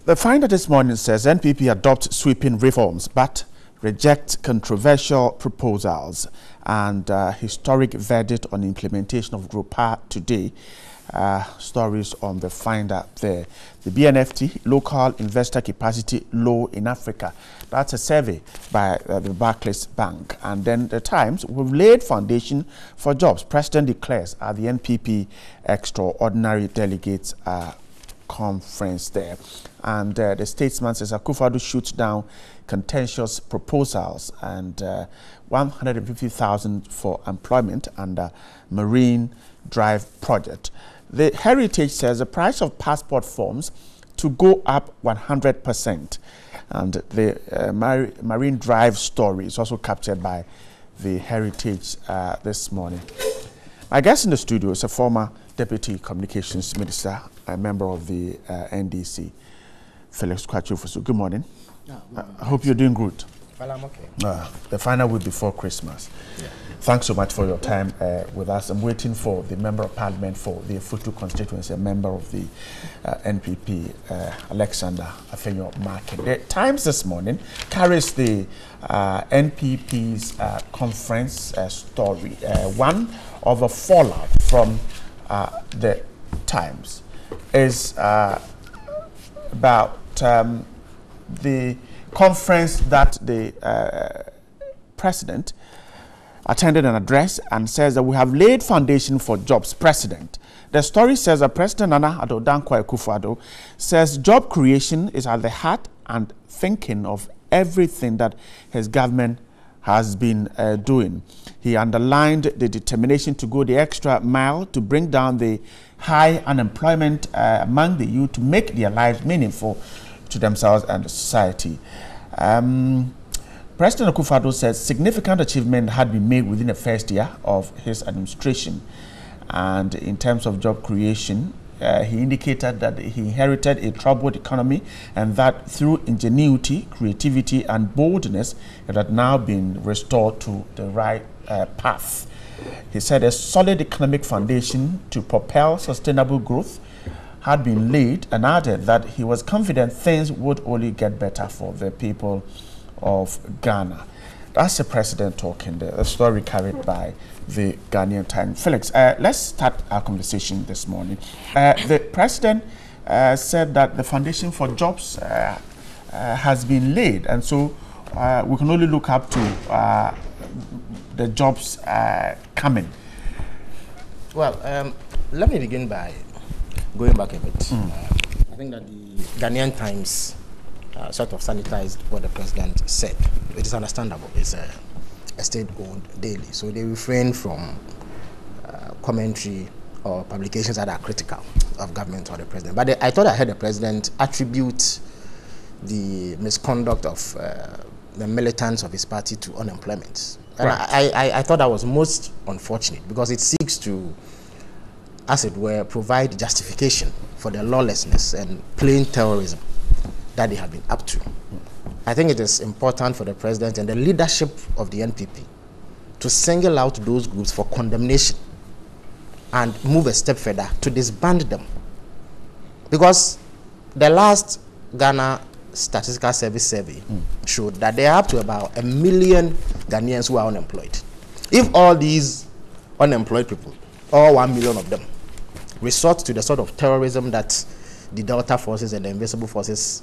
The Finder this morning says NPP adopts sweeping reforms, but reject controversial proposals, and historic verdict on implementation of Group A today. Stories on the Finder there. The BNFT, Local Investor Capacity Low in Africa. That's a survey by the Barclays Bank. And then the Times, we've laid foundation for jobs. President declares at the NPP Extraordinary Delegates Conference there. And the Statesman says Akufo-Addo shoots down contentious proposals, and 150,000 for employment under Marine Drive project. The Heritage says the price of passport forms to go up 100%. And the Marine Drive story is also captured by the Heritage this morning. My guest in the studio is a former Deputy Communications Minister, a member of the NDC, Felix Kwachu. Good morning. I hope you're doing good. Well, I'm okay. The final week before Christmas. Yeah. Thanks so much for your time with us. I'm waiting for the Member of Parliament for the Futu constituency, a member of the NPP, Alexander Afenyo Market. The Times this morning carries the NPP's conference story, one of a fallout from the Times is about the conference that the president attended an address and says that we have laid foundation for jobs. President. The story says that President Nana Addo Dankwa Akufo-Addo says job creation is at the heart and thinking of everything that his government has been doing. He underlined the determination to go the extra mile to bring down the high unemployment among the youth to make their lives meaningful to themselves and the society. President Akufo-Addo said significant achievement had been made within the first year of his administration. And in terms of job creation, he indicated that he inherited a troubled economy and that through ingenuity, creativity and boldness, it had now been restored to the right path. He said a solid economic foundation to propel sustainable growth had been laid and added that he was confident things would only get better for the people of Ghana. That's the president talking there, a story carried by the Ghanaian Times. Felix, let's start our conversation this morning. The president said that the foundation for jobs has been laid, and so we can only look up to the jobs coming. Well, let me begin by going back a bit. I think that the Ghanaian Times sort of sanitized what the president said. It is understandable. It's a state-owned daily, so they refrain from commentary or publications that are critical of government or the president. But I thought I heard the president attribute the misconduct of the militants of his party to unemployment. And right. I thought that was most unfortunate because it seeks to, as it were, provide justification for the lawlessness and plain terrorism that they have been up to. I think it is important for the president and the leadership of the NPP to single out those groups for condemnation and move a step further to disband them. Because the last Ghana Statistical Service survey showed that there are up to about 1 million Ghanaians who are unemployed. If all these unemployed people, all 1 million of them, resort to the sort of terrorism that the Delta forces and the Invisible forces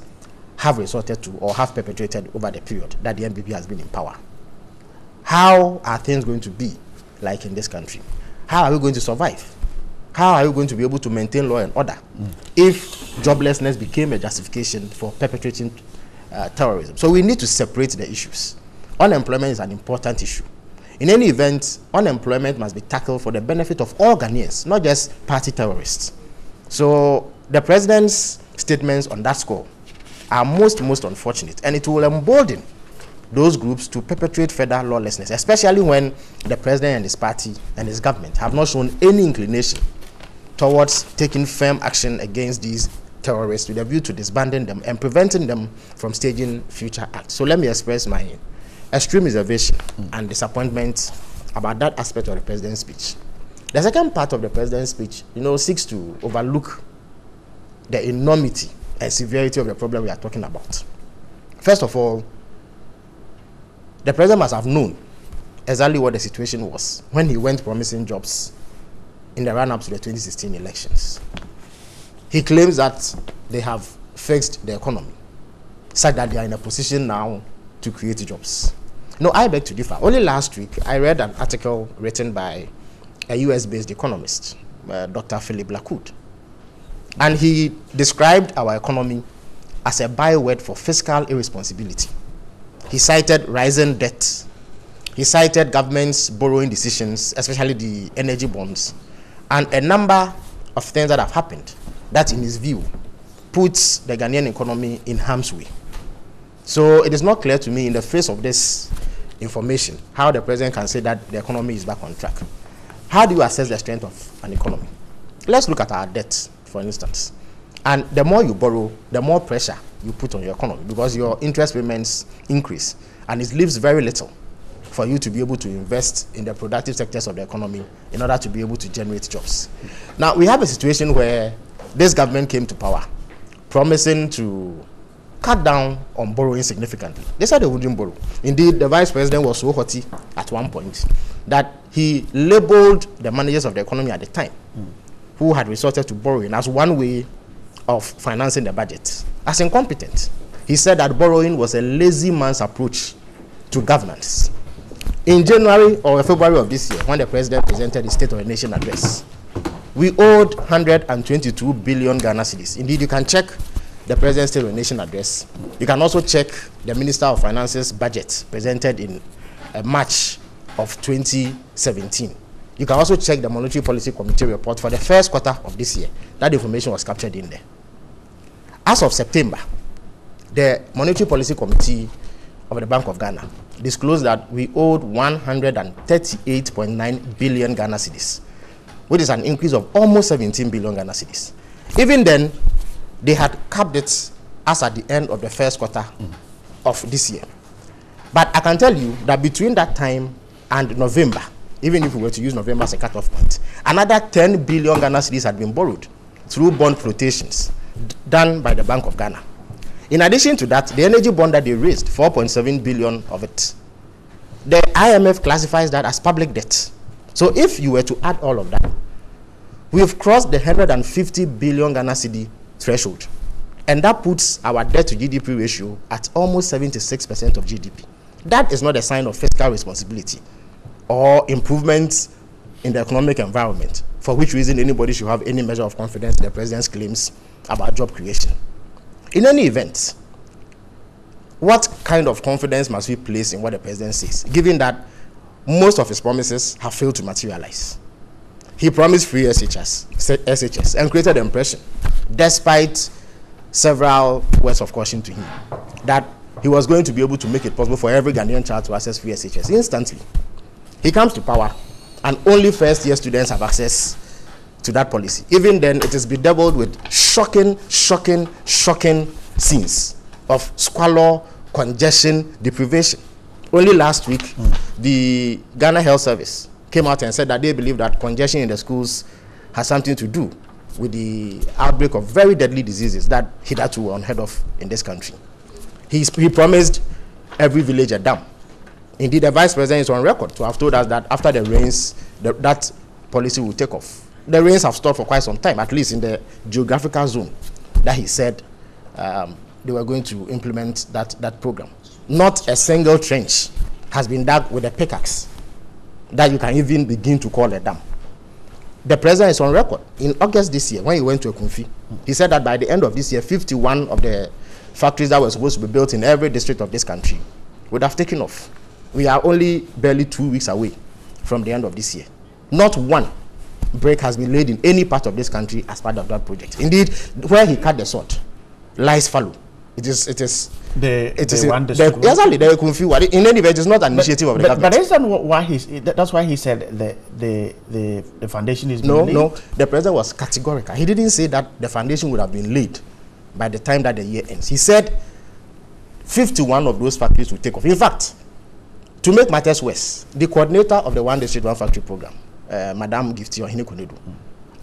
have resorted to or have perpetrated over the period that the NPP has been in power, how are things going to be like in this country? How are we going to survive? How are we going to be able to maintain law and order if joblessness became a justification for perpetrating terrorism? So we need to separate the issues. Unemployment is an important issue. In any event, unemployment must be tackled for the benefit of all Ghanaians, not just party terrorists. So the president's statements on that score are most unfortunate, and it will embolden those groups to perpetrate further lawlessness, especially when the president and his party and his government have not shown any inclination towards taking firm action against these terrorists with a view to disbanding them and preventing them from staging future acts. So let me express my extreme reservation and disappointment about that aspect of the president's speech. The second part of the president's speech, seeks to overlook the enormity and severity of the problem we are talking about. First of all, the president must have known exactly what the situation was when he went promising jobs in the run-up to the 2016 elections. He claims that they have fixed the economy, such that they are in a position now to create jobs. No, I beg to differ. Only last week, I read an article written by a US-based economist, Dr. Philip Lacoud. And he described our economy as a byword for fiscal irresponsibility. He cited rising debt. He cited government's borrowing decisions, especially the energy bonds, and a number of things that have happened that, in his view, puts the Ghanaian economy in harm's way. So it is not clear to me, in the face of this information, how the president can say that the economy is back on track. How do you assess the strength of an economy? Let's look at our debt, for instance. And the more you borrow, the more pressure you put on your economy because your interest payments increase, and it leaves very little for you to be able to invest in the productive sectors of the economy in order to be able to generate jobs. Now, we have a situation where this government came to power promising to cut down on borrowing significantly. They said they wouldn't borrow. Indeed, the vice president was so haughty at one point that he labeled the managers of the economy at the time who had resorted to borrowing as one way of financing the budget as incompetent. He said that borrowing was a lazy man's approach to governance. In January or February of this year, when the president presented his State of the Nation address, we owed 122 billion Ghana cedis. Indeed, you can check the president's State of the Nation address. You can also check the Minister of Finance's budget presented in March of 2017. You can also check the Monetary Policy Committee report for the first quarter of this year. That information was captured in there. As of September, the Monetary Policy Committee of the Bank of Ghana disclosed that we owed 138.9 billion Ghana cedis, which is an increase of almost 17 billion Ghana cedis. Even then, they had capped it as at the end of the first quarter of this year. But I can tell you that between that time and November, even if we were to use November as a cutoff point, another 10 billion Ghana cedis had been borrowed through bond flotations done by the Bank of Ghana. In addition to that, the energy bond that they raised, 4.7 billion of it, the IMF classifies that as public debt. So if you were to add all of that, we've crossed the 150 billion Ghana cedi threshold. And that puts our debt to GDP ratio at almost 76% of GDP. That is not a sign of fiscal responsibility or improvements in the economic environment, for which reason anybody should have any measure of confidence in the president's claims about job creation. In any event, what kind of confidence must we place in what the president says, given that most of his promises have failed to materialize? He promised free SHS and created the impression, despite several words of caution to him, that he was going to be able to make it possible for every Ghanaian child to access free SHS instantly. He comes to power, and only first-year students have access to that policy. Even then, it is bedeviled with shocking scenes of squalor, congestion, deprivation. Only last week, the Ghana Health Service came out and said that they believe that congestion in the schools has something to do with the outbreak of very deadly diseases that hitherto were unheard of in this country. He promised every village a dam. Indeed, the vice president is on record to have told us that after the rains, that policy will take off. The rains have stopped for quite some time, at least in the geographical zone that he said they were going to implement that program. Not a single trench has been dug with a pickaxe that you can even begin to call a dam. The president is on record. In August this year, when he went to Akumfi, he said that by the end of this year, 51 of the factories that were supposed to be built in every district of this country would have taken off. We are only barely 2 weeks away from the end of this year. Not one break has been laid in any part of this country as part of that project. Indeed, where he cut the sword lies fallow. Exactly, the Akumfi. In any event, it's not an initiative of the government. But that's why he said the foundation is being laid? No, the president was categorical. He didn't say that the foundation would have been laid by the time that the year ends. He said 51 of those factories will take off. In fact, to make matters worse, the coordinator of the One District, One Factory program, Madam Gifty Ohine Konedu,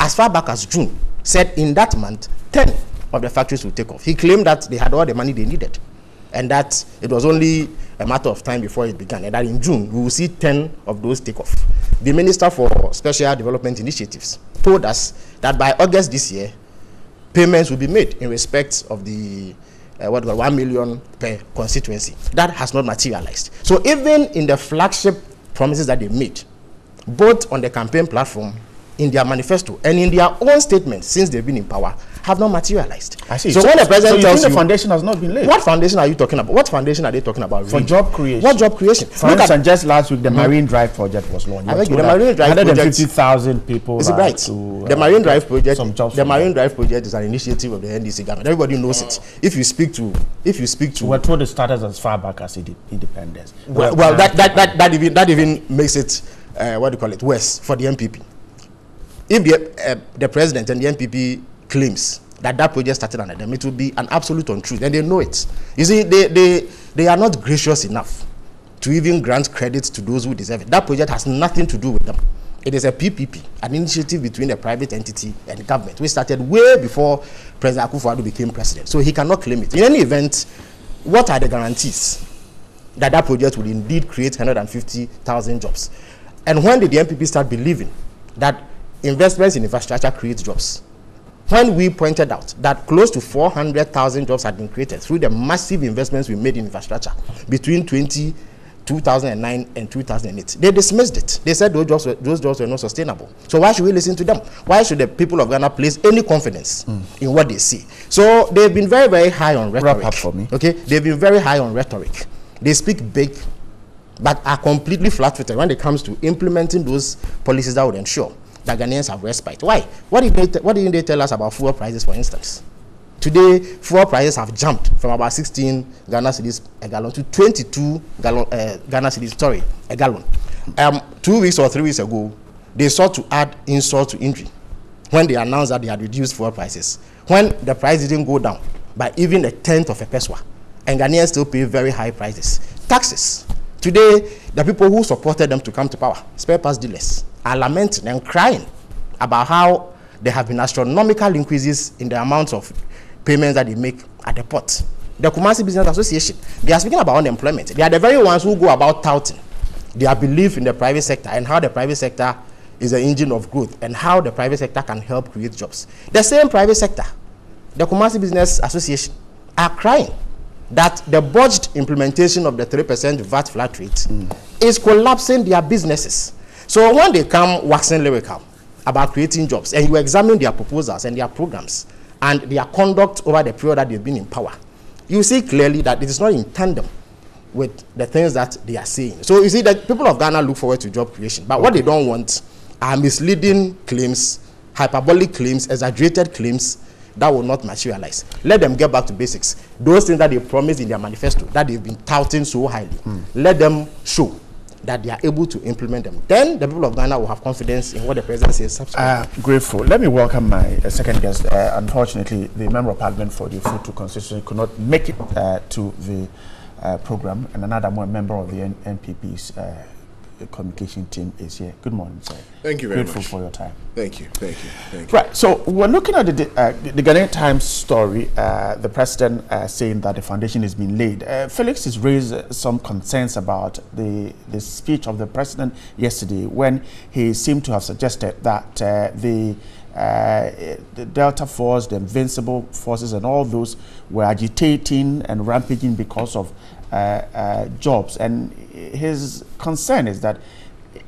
as far back as June, said in that month, 10 of the factories will take off. He claimed that they had all the money they needed, and that it was only a matter of time before it began, and that in June, we will see 10 of those take off. The Minister for Special Development Initiatives told us that by August this year, payments will be made in respect of the 1 million per constituency. That has not materialized. So even in the flagship promises that they made, both on the campaign platform, in their manifesto, and in their own statements since they've been in power, have not materialized. I see. So when the president tells you, the foundation has not been laid. What foundation are you talking about? What foundation are they talking about? For job creation. What job creation? For instance, just last week, the Marine Drive project was launched. I the Marine Drive 150,000 people. Is it right? The Marine Drive project. The Marine Drive project is an initiative of the NDC government. Everybody knows it. If you speak to, we're told it started as far back as independence. Well, that even makes it worse for the MPP. If the president and the MPP claims that project started under them, it will be an absolute untruth, and they know it. You see, they are not gracious enough to even grant credit to those who deserve it. That project has nothing to do with them. It is a PPP, an initiative between a private entity and the government, which started way before President Akufo-Addo became president. So he cannot claim it. In any event, what are the guarantees that project will indeed create 150,000 jobs? And when did the MPP start believing that investments in infrastructure create jobs. When we pointed out that close to 400,000 jobs had been created through the massive investments we made in infrastructure between 2009 and 2008, they dismissed it. They said those jobs were not sustainable. So why should we listen to them? Why should the people of Ghana place any confidence in what they see? So they've been very, very high on rhetoric. Wrap up for me. Okay, they've been very high on rhetoric. They speak big, but are completely flat-footed when it comes to implementing those policies that would ensure that Ghanaians have respite. Why? What didn't they tell us about fuel prices, for instance? Today, fuel prices have jumped from about 16 Ghana cedis a gallon to 22 Ghana cedis, a gallon. 2 weeks or 3 weeks ago, they sought to add insult to injury when they announced that they had reduced fuel prices. When the price didn't go down by even a tenth of a peso, and Ghanaians still pay very high prices. Taxes. Today, the people who supported them to come to power, spare parts dealers, are lamenting and crying about how there have been astronomical increases in the amount of payments that they make at the port. The Kumasi Business Association, they are speaking about unemployment. They are the very ones who go about touting their belief in the private sector and how the private sector is the engine of growth and how the private sector can help create jobs. The same private sector, the Kumasi Business Association, are crying that the botched implementation of the 3% VAT flat rate is collapsing their businesses. So when they come waxing lyrical about creating jobs and you examine their proposals and their programs and their conduct over the period that they've been in power, you see clearly that it is not in tandem with the things that they are saying. So you see that people of Ghana look forward to job creation, but what they don't want are misleading claims, hyperbolic claims, exaggerated claims that will not materialize. Let them get back to basics. Those things that they promised in their manifesto that they've been touting so highly, let them show that they are able to implement them. Then the people of Ghana will have confidence in what the president says. Grateful. Let me welcome my second guest. Unfortunately, the member of parliament for the Futu constituency could not make it to the program, and another member of the NPP's communication team is here. Good morning, sir. Thank you very much. Grateful for your time. Thank you. Thank you. Thank you. Right. So we're looking at the Ghanaian Times story. The president saying that the foundation has been laid. Felix has raised some concerns about the speech of the president yesterday when he seemed to have suggested that the Delta Force, the Invincible Forces, and all those were agitating and rampaging because of jobs. And his concern is that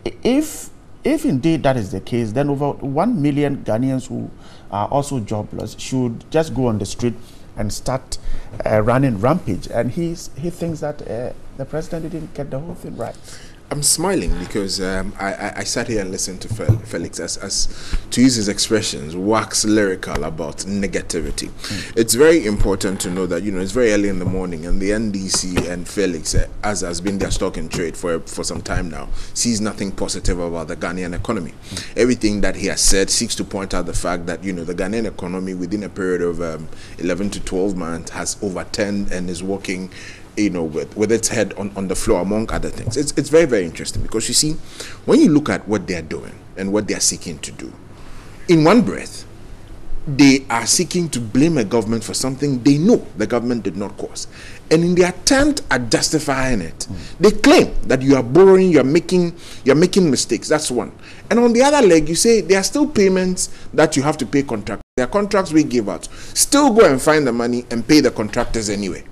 if indeed that is the case, then over 1 million Ghanaians who are also jobless should just go on the street and start running rampage. And he thinks that the president didn't get the whole thing right. I'm smiling because I sat here and listened to Felix as to use his expressions, wax lyrical about negativity. It's very important to know that, you know, it's very early in the morning and the NDC and Felix, as has been their stock in trade for some time now, sees nothing positive about the Ghanaian economy. Everything that he has said seeks to point out the fact that, you know, the Ghanaian economy within a period of 11 to 12 months has overturned and is working, you know, with its head on the floor, among other things. It's very, very interesting because, you see, when you look at what they're doing and what they're seeking to do, in one breath, they are seeking to blame a government for something they know the government did not cause. And in the attempt at justifying it, they claim that you are borrowing, you're making mistakes. That's one. And on the other leg, you say there are still payments that you have to pay contractors. There are contracts we give out. Still go and find the money and pay the contractors anyway.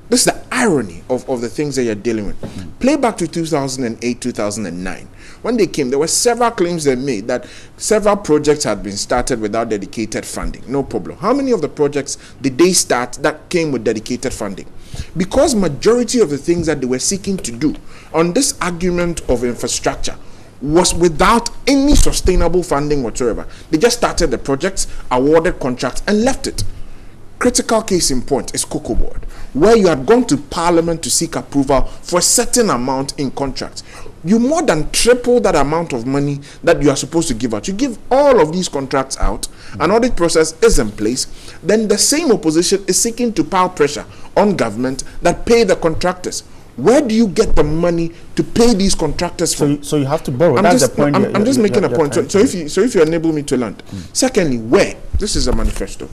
This is the irony of the things that you're dealing with. Play back to 2008, 2009. When they came, there were several claims they made that several projects had been started without dedicated funding. No problem. How many of the projects did they start that came with dedicated funding? Because majority of the things that they were seeking to do on this argument of infrastructure was without any sustainable funding whatsoever. They just started the projects, awarded contracts, and left it. Critical case in point is Cocoa Board, where you had gone to Parliament to seek approval for a certain amount in contracts. You more than triple that amount of money that you are supposed to give out. You give all of these contracts out, an audit process is in place, then the same opposition is seeking to pile pressure on government that pay the contractors. Where do you get the money to pay these contractors from? So you have to borrow. That's the point. I'm just making a point. So if you enable me to land. Secondly, where? This is a manifesto.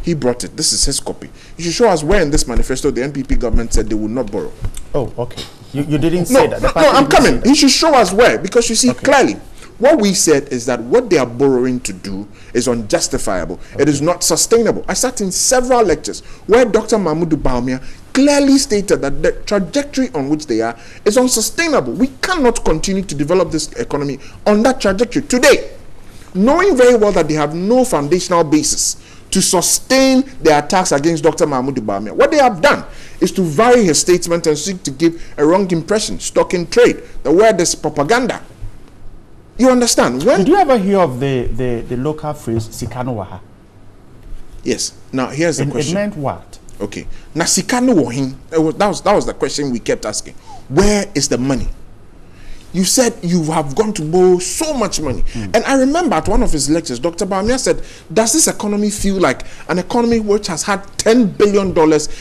He brought it. This is his copy. You should show us where in this manifesto the NPP government said they would not borrow. Oh, okay. You didn't say that. No, I'm coming. He should show us where, because you see clearly, What we said is that what they are borrowing to do is unjustifiable. It is not sustainable. I sat in several lectures where Dr. Mahmoud Bawumia clearly stated that the trajectory on which they are is unsustainable. We cannot continue to develop this economy on that trajectory today, knowing very well that they have no foundational basis to sustain their attacks against Dr. Mahmoud Bawumia. What they have done is to vary his statement and seek to give a wrong impression, stock in trade. The word is propaganda. You understand? Did you ever hear of the local phrase Sikano Waha? Yes. Now here's the question. It meant what? Okay. Now Sikano Wahin, that was the question we kept asking. Where is the money? You said you have gone to borrow so much money. And I remember at one of his lectures, Dr. Bawumia said, does this economy feel like an economy which has had $10 billion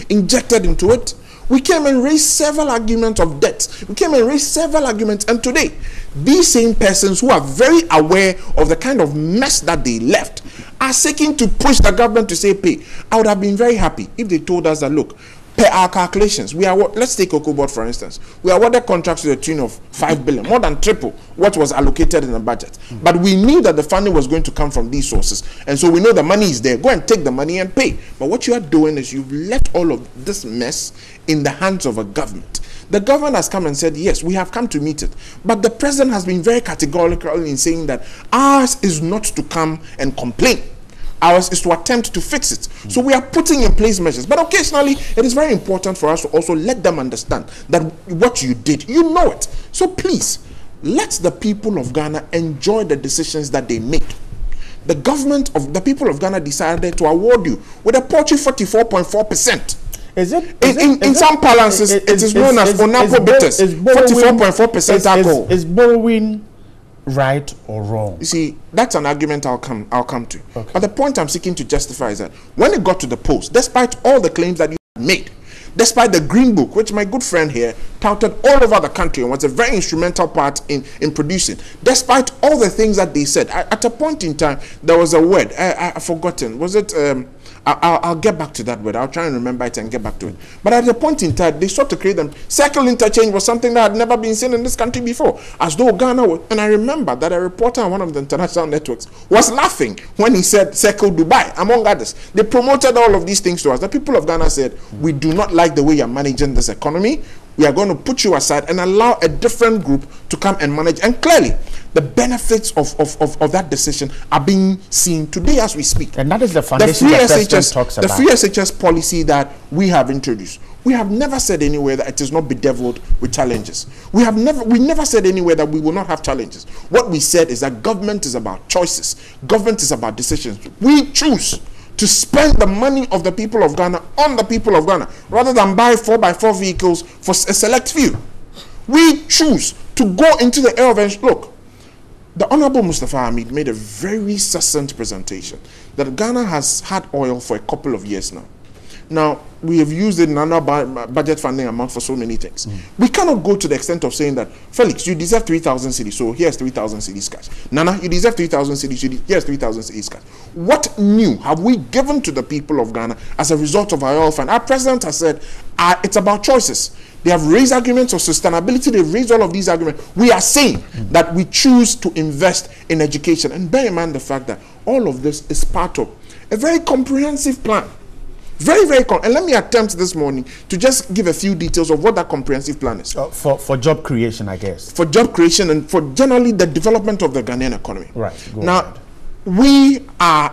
injected into it? We came and raised several arguments of debt. We came and raised several arguments. And today, these same persons who are very aware of the kind of mess that they left are seeking to push the government to say pay. I would have been very happy if they told us that, look, per our calculations, we are, let's take Okobot for instance, we awarded contracts to the tune of 5 billion, more than triple what was allocated in the budget. But we knew that the funding was going to come from these sources, and so we know the money is there. Go and take the money and pay. But what you are doing is you've left all of this mess in the hands of a government. The government has come and said, yes, we have come to meet it. But the president has been very categorical in saying that ours is not to come and complain. Ours is to attempt to fix it. So we are putting in place measures. But occasionally, it is very important for us to also let them understand that what you did, you know it. So please, let the people of Ghana enjoy the decisions that they made. The government of the people of Ghana decided to award you with a paltry 44.4%. Is it? In some balances, it is known as Onapo bitters. 44.4% alcohol. Is borrowing right or wrong? You see, that's an argument I'll come to. Okay. But the point I'm seeking to justify is that when it got to the post, despite all the claims that you made, despite the Green Book, which my good friend here touted all over the country and was a very instrumental part in producing, despite all the things that they said, at a point in time, there was a word, I've forgotten, was it, I'll get back to that word. I'll try and remember it and get back to it. But at a point in time, they sought to create them. Circle interchange was something that had never been seen in this country before, as though Ghana was. And I remember that a reporter on one of the international networks was laughing when he said Circle Dubai, among others. They promoted all of these things to us. The people of Ghana said, we do not like the way you're managing this economy. We are going to put you aside and allow a different group to come and manage. And clearly, the benefits of that decision are being seen today as we speak. And that is the foundation that President talks about. The free SHS policy that we have introduced. We have never said anywhere that it is not bedeviled with challenges. We never said anywhere that we will not have challenges. What we said is that government is about choices. Government is about decisions. We choose to spend the money of the people of Ghana on the people of Ghana, rather than buy 4x4 vehicles for a select few. We choose to go into the era of, look, the Honorable Mustafa Hamid made a very succinct presentation that Ghana has had oil for a couple of years now. Now, we have used it in another budget funding amount for so many things. We cannot go to the extent of saying that, Felix, you deserve 3,000 cedis, so here's 3,000 cedis cash. Nana, you deserve 3,000 cedis, here's 3,000 cedis cash. What new have we given to the people of Ghana as a result of our oil fund? Our president has said, it's about choices. They have raised arguments of sustainability. They've raised all of these arguments. We are saying that we choose to invest in education. And bear in mind the fact that all of this is part of a very comprehensive plan. Very, very and let me attempt this morning to just give a few details of what that comprehensive plan is. For job creation, I guess. For job creation and for generally the development of the Ghanaian economy. Right. Now, we are,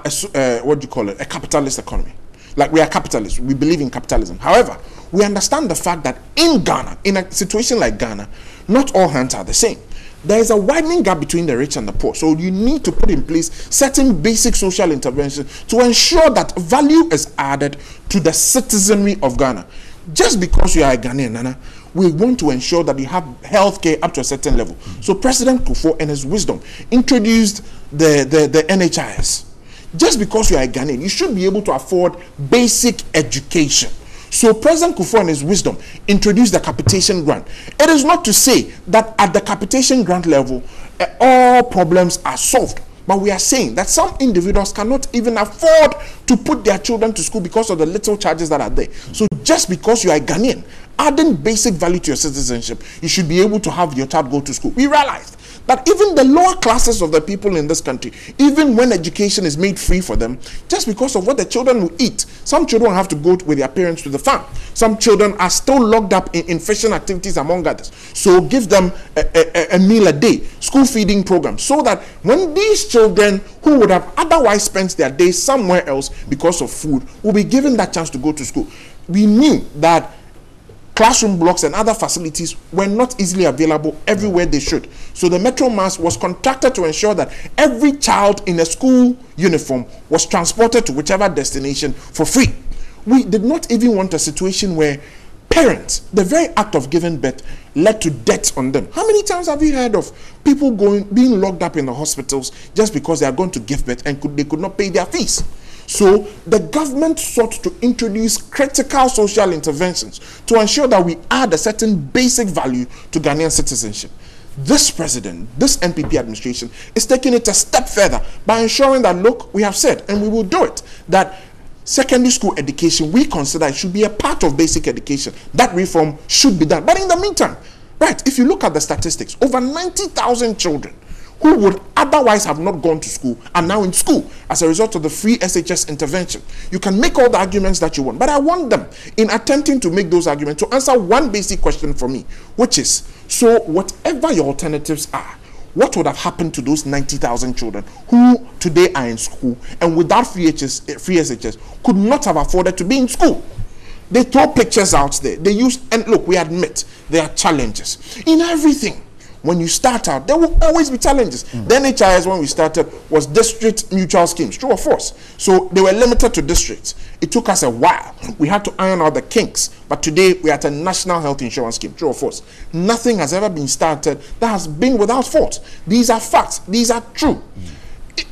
what do you call it, a capitalist economy. Like, we are capitalists. We believe in capitalism. However, we understand the fact that in Ghana, in a situation like Ghana, not all hands are the same. There is a widening gap between the rich and the poor. So you need to put in place certain basic social interventions to ensure that value is added to the citizenry of Ghana. Just because you are a Ghanaian, Nana, we want to ensure that you have healthcare up to a certain level. So President Kufuor, in his wisdom, introduced the NHIS. Just because you are a Ghanaian, you should be able to afford basic education. So President Kufuor, in his wisdom, introduced the capitation grant. It is not to say that at the capitation grant level, all problems are solved. But we are saying that some individuals cannot even afford to put their children to school because of the little charges that are there. So just because you are a Ghanaian, adding basic value to your citizenship, you should be able to have your child go to school. We realized that even the lower classes of the people in this country, even when education is made free for them, just because of what the children will eat, some children have to go with their parents to the farm. Some children are still locked up in fishing activities, among others. So give them a meal a day, school feeding program, so that when these children who would have otherwise spent their days somewhere else because of food will be given that chance to go to school. We knew that classroom blocks and other facilities were not easily available everywhere they should. So the Metro Mass was contracted to ensure that every child in a school uniform was transported to whichever destination for free. We did not even want a situation where parents, the very act of giving birth, led to deaths on them. How many times have you heard of people being locked up in the hospitals just because they are going to give birth and they could not pay their fees? So the government sought to introduce critical social interventions to ensure that we add a certain basic value to Ghanaian citizenship. This president, this NPP administration is taking it a step further by ensuring that, look, we have said, and we will do it, that secondary school education, we consider it should be a part of basic education. That reform should be done. But in the meantime, right, if you look at the statistics, over 90,000 children who would otherwise have not gone to school are now in school as a result of the free SHS intervention. You can make all the arguments that you want, but I want them, in attempting to make those arguments, to answer one basic question for me, which is, so whatever your alternatives are, what would have happened to those 90,000 children who today are in school and without free SHS could not have afforded to be in school? They throw pictures out there. They use, and look, we admit there are challenges in everything. When you start out, there will always be challenges. The NHIS, when we started, was district mutual schemes, true or false. So they were limited to districts. It took us a while. We had to iron out the kinks. But today, we are at a national health insurance scheme, true or false. Nothing has ever been started that has been without fault. These are facts. These are true.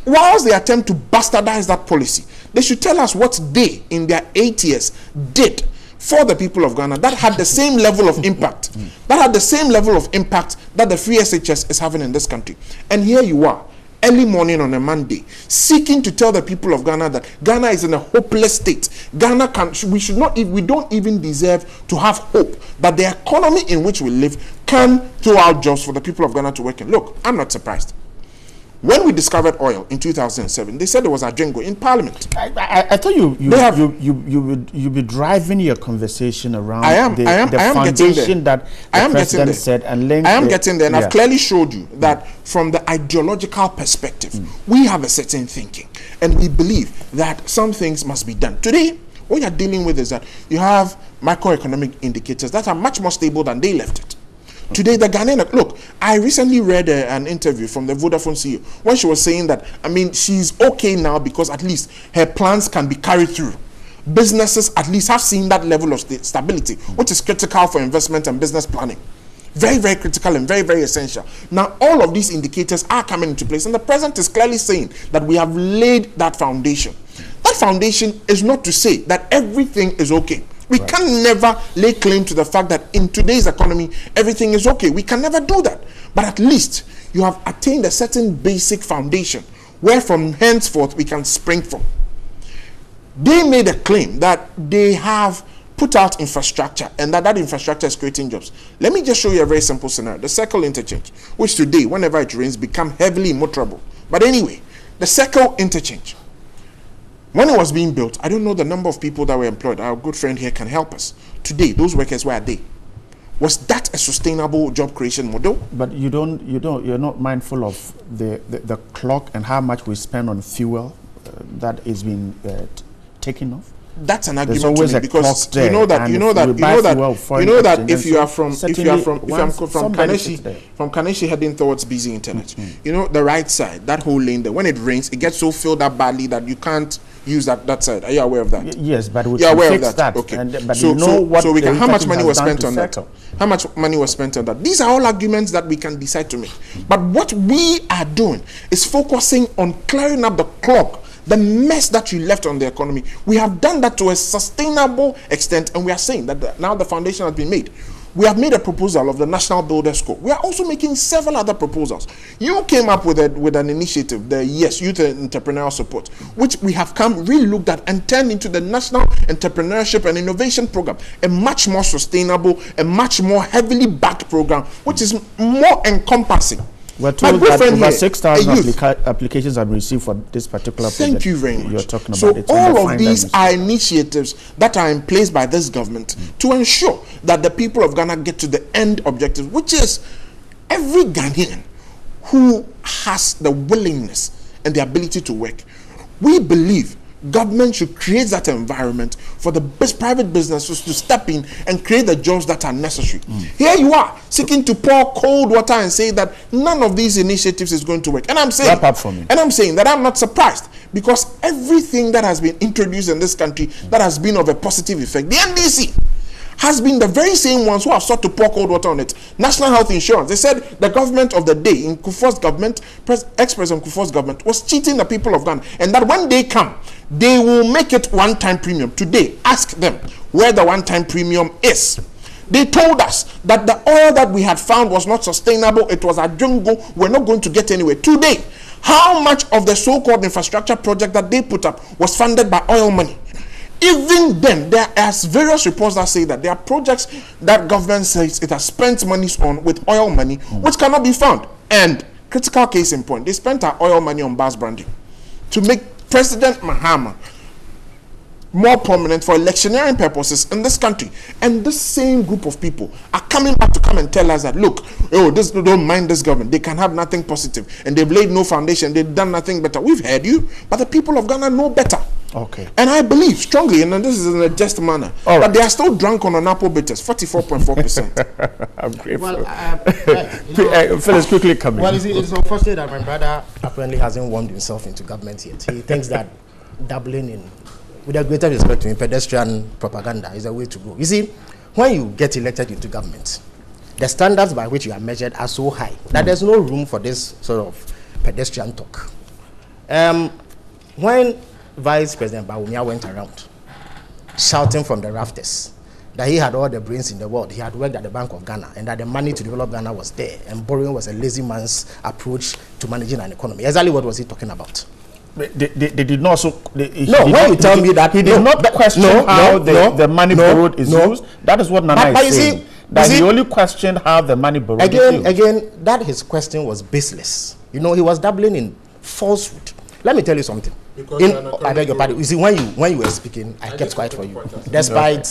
Whilst they attempt to bastardize that policy, they should tell us what they, in their 8 years, did for the people of Ghana that had the same level of impact, that had the same level of impact that the free SHS is having in this country. And here you are, early morning on a Monday, seeking to tell the people of Ghana that Ghana is in a hopeless state. Ghana we don't even deserve to have hope that the economy in which we live can throw out jobs for the people of Ghana to work in. Look, I'm not surprised. When we discovered oil in 2007, they said there was a jingo in Parliament. I thought you'd be driving your conversation around the foundation that the president said and linked. I am getting there, and I've clearly showed you that from the ideological perspective, we have a certain thinking, and we believe that some things must be done. Today, what you're dealing with is that you have macroeconomic indicators that are much more stable than they left it. Today, the Ghanaian, look, I recently read an interview from the Vodafone CEO when she was saying that, I mean, she's okay now because at least her plans can be carried through. Businesses at least have seen that level of stability, which is critical for investment and business planning. Very, very critical and very, very essential. Now, all of these indicators are coming into place, and the president is clearly saying that we have laid that foundation. That foundation is not to say that everything is okay. We can never lay claim to the fact that in today's economy, everything is okay. We can never do that. But at least you have attained a certain basic foundation where from henceforth we can spring from. They made a claim that they have put out infrastructure and that infrastructure is creating jobs. Let me just show you a very simple scenario. The Circle Interchange, which today, whenever it rains, become heavily immotorable. But anyway, the Circle Interchange, when it was being built, I don't know the number of people that were employed. Our good friend here can help us. Today, those workers, where are they? Was that a sustainable job creation model? But you're not mindful of the clock and how much we spend on fuel that is being taken off. That's an argument to me, because you know that if you are from Kaneshi heading towards busy internet, you know the right side, that whole lane there, when it rains, it gets so filled up badly that you can't use that side. Are you aware of that? Yes, but we are aware fix of that. Okay. But so we can. How much money was spent on that? How much money was spent on that? These are all arguments that we can decide to make. But what we are doing is focusing on clearing up the clock, the mess that you left on the economy. We have done that to a sustainable extent, and we are saying that now the foundation has been made. We have made a proposal of the National Builders Code. We are also making several other proposals. You came up with an initiative, the Youth Entrepreneurial Support, which we have really looked at and turned into the National Entrepreneurship and Innovation Program, a much more sustainable, a much more heavily backed program, which is more encompassing. We're told that over 6,000 applications have been received for this particular project. Thank you very much. You're talking so about it. all of these are initiatives that are in place by this government to ensure that the people of Ghana get to the end objective, which is every Ghanaian who has the willingness and the ability to work. We believe government should create that environment for the private businesses to step in and create the jobs that are necessary. Here you are seeking to pour cold water and say that none of these initiatives is going to work. And I'm saying, wrap up for me. And I'm saying that I'm not surprised, because everything that has been introduced in this country that has been of a positive effect, the NDC has been the very same ones who have sought to pour cold water on it. National health insurance, they said the government of the day in Kufuor's government, ex-President Kufuor's government, was cheating the people of Ghana, and that when they come, they will make it one-time premium. Today, ask them where the one-time premium is. They told us that the oil that we had found was not sustainable. It was a jungle. We're not going to get anywhere. Today, how much of the so-called infrastructure project that they put up was funded by oil money? Even then, there are various reports that say that there are projects that government says it has spent monies on with oil money, which cannot be found. And critical case in point, they spent our oil money on bus branding to make President Mahama more prominent for electioneering purposes in this country. And this same group of people are coming back to come and tell us that, look, don't mind this government. They can have nothing positive. And they've laid no foundation. They've done nothing better. We've heard you, but the people of Ghana know better. Okay. And I believe strongly, and this is in a just manner, that they are still drunk on an apple bitters, 44.4%. I'm grateful. Well, Phyllis, quickly come in. Well, it's unfortunate that my brother apparently hasn't warmed himself into government yet. He thinks that dabbling in, with a greater respect to him, pedestrian propaganda is a way to go. You see, when you get elected into government, the standards by which you are measured are so high that there's no room for this sort of pedestrian talk. When Vice President Bawumia went around shouting from the rafters that he had all the brains in the world, he had worked at the Bank of Ghana, and that the money to develop Ghana was there, and borrowing was a lazy man's approach to managing an economy. Exactly what was he talking about? They did not. So when you tell me that he did not question how the money borrowed is used. That is what Nana is saying. That he only questioned how the money borrowed is used. Again, that his question was baseless. You know, he was dabbling in falsehood. Let me tell you something. I beg your pardon. You see, when you were speaking, I kept quiet for you, despite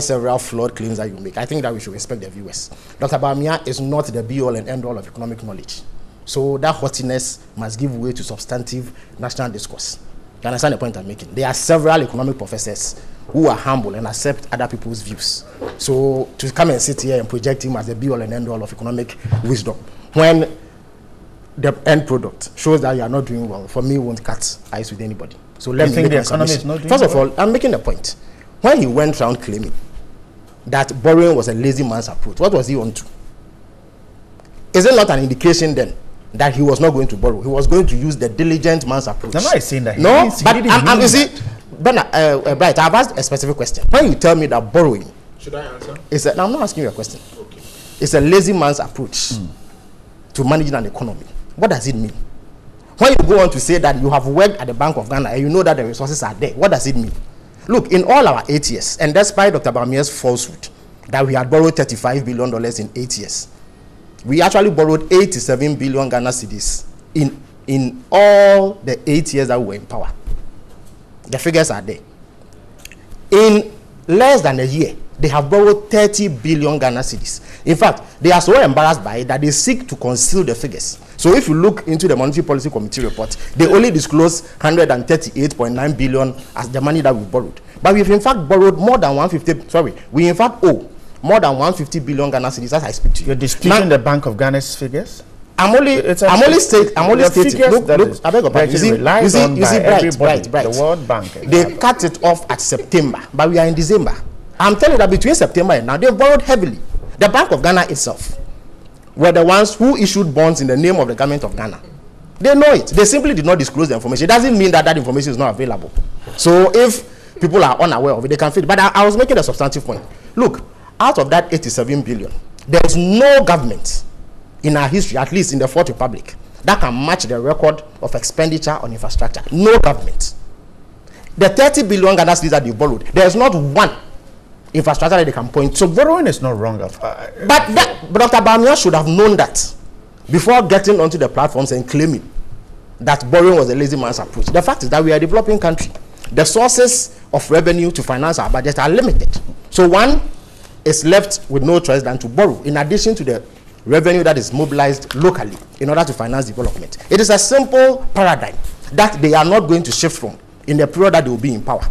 several flawed claims that you make. I think that we should respect the viewers. Dr. Bawumia is not the be-all and end-all of economic knowledge. So that haughtiness must give way to substantive national discourse. You understand the point I'm making? There are several economic professors who are humble and accept other people's views. So to come and sit here and project him as the be-all and end-all of economic wisdom, when the end product shows that you are not doing well, for me, won't cut eyes with anybody. So let me think the economy is not doing well? First of all, I'm making a point. When he went around claiming that borrowing was a lazy man's approach, what was he on to? Is it not an indication then that he was not going to borrow? He was going to use the diligent man's approach. I'm not saying that. No, but you see, Bright, I've asked a specific question. When you tell me that borrowing, should I answer? I'm not asking you a question. Okay. It's a lazy man's approach to managing an economy. What does it mean? When you go on to say that you have worked at the Bank of Ghana and you know that the resources are there, what does it mean? Look, in all our 8 years, and despite Dr. Bawumia's falsehood that we had borrowed $35 billion in 8 years, we actually borrowed 87 billion Ghana cedis in all the 8 years that we were in power. The figures are there. In less than a year, they have borrowed 30 billion Ghana cedis. In fact, they are so embarrassed by it that they seek to conceal the figures. So if you look into the Monetary Policy Committee report, they only disclose 138.9 billion as the money that we borrowed. But we've in fact borrowed more than 150, we in fact owe more than 150 billion Ghana cedis as I speak to you. You're disputing the Bank of Ghana's figures? I'm only stating. Look, I beg your pardon. You see, Bright. The World Bank. They cut it off at September, but we are in December. I'm telling you that between September and now, they've borrowed heavily. The Bank of Ghana itself were the ones who issued bonds in the name of the government of Ghana. They know it. They simply did not disclose the information. It doesn't mean that that information is not available. So if people are unaware of it, they can fit. But I was making a substantive point. Look, out of that 87 billion, there's no government in our history, at least in the Fourth Republic, that can match the record of expenditure on infrastructure. No government. The 30 billion Ghana cedis that they borrowed, there's not one infrastructure that they can point to. So borrowing is not wrong. But Dr. Bawumia should have known that before getting onto the platforms and claiming that borrowing was a lazy man's approach. The fact is that we are a developing country. The sources of revenue to finance our budget are limited. So one is left with no choice than to borrow, in addition to the revenue that is mobilized locally in order to finance development. It is a simple paradigm that they are not going to shift from in the period that they will be in power.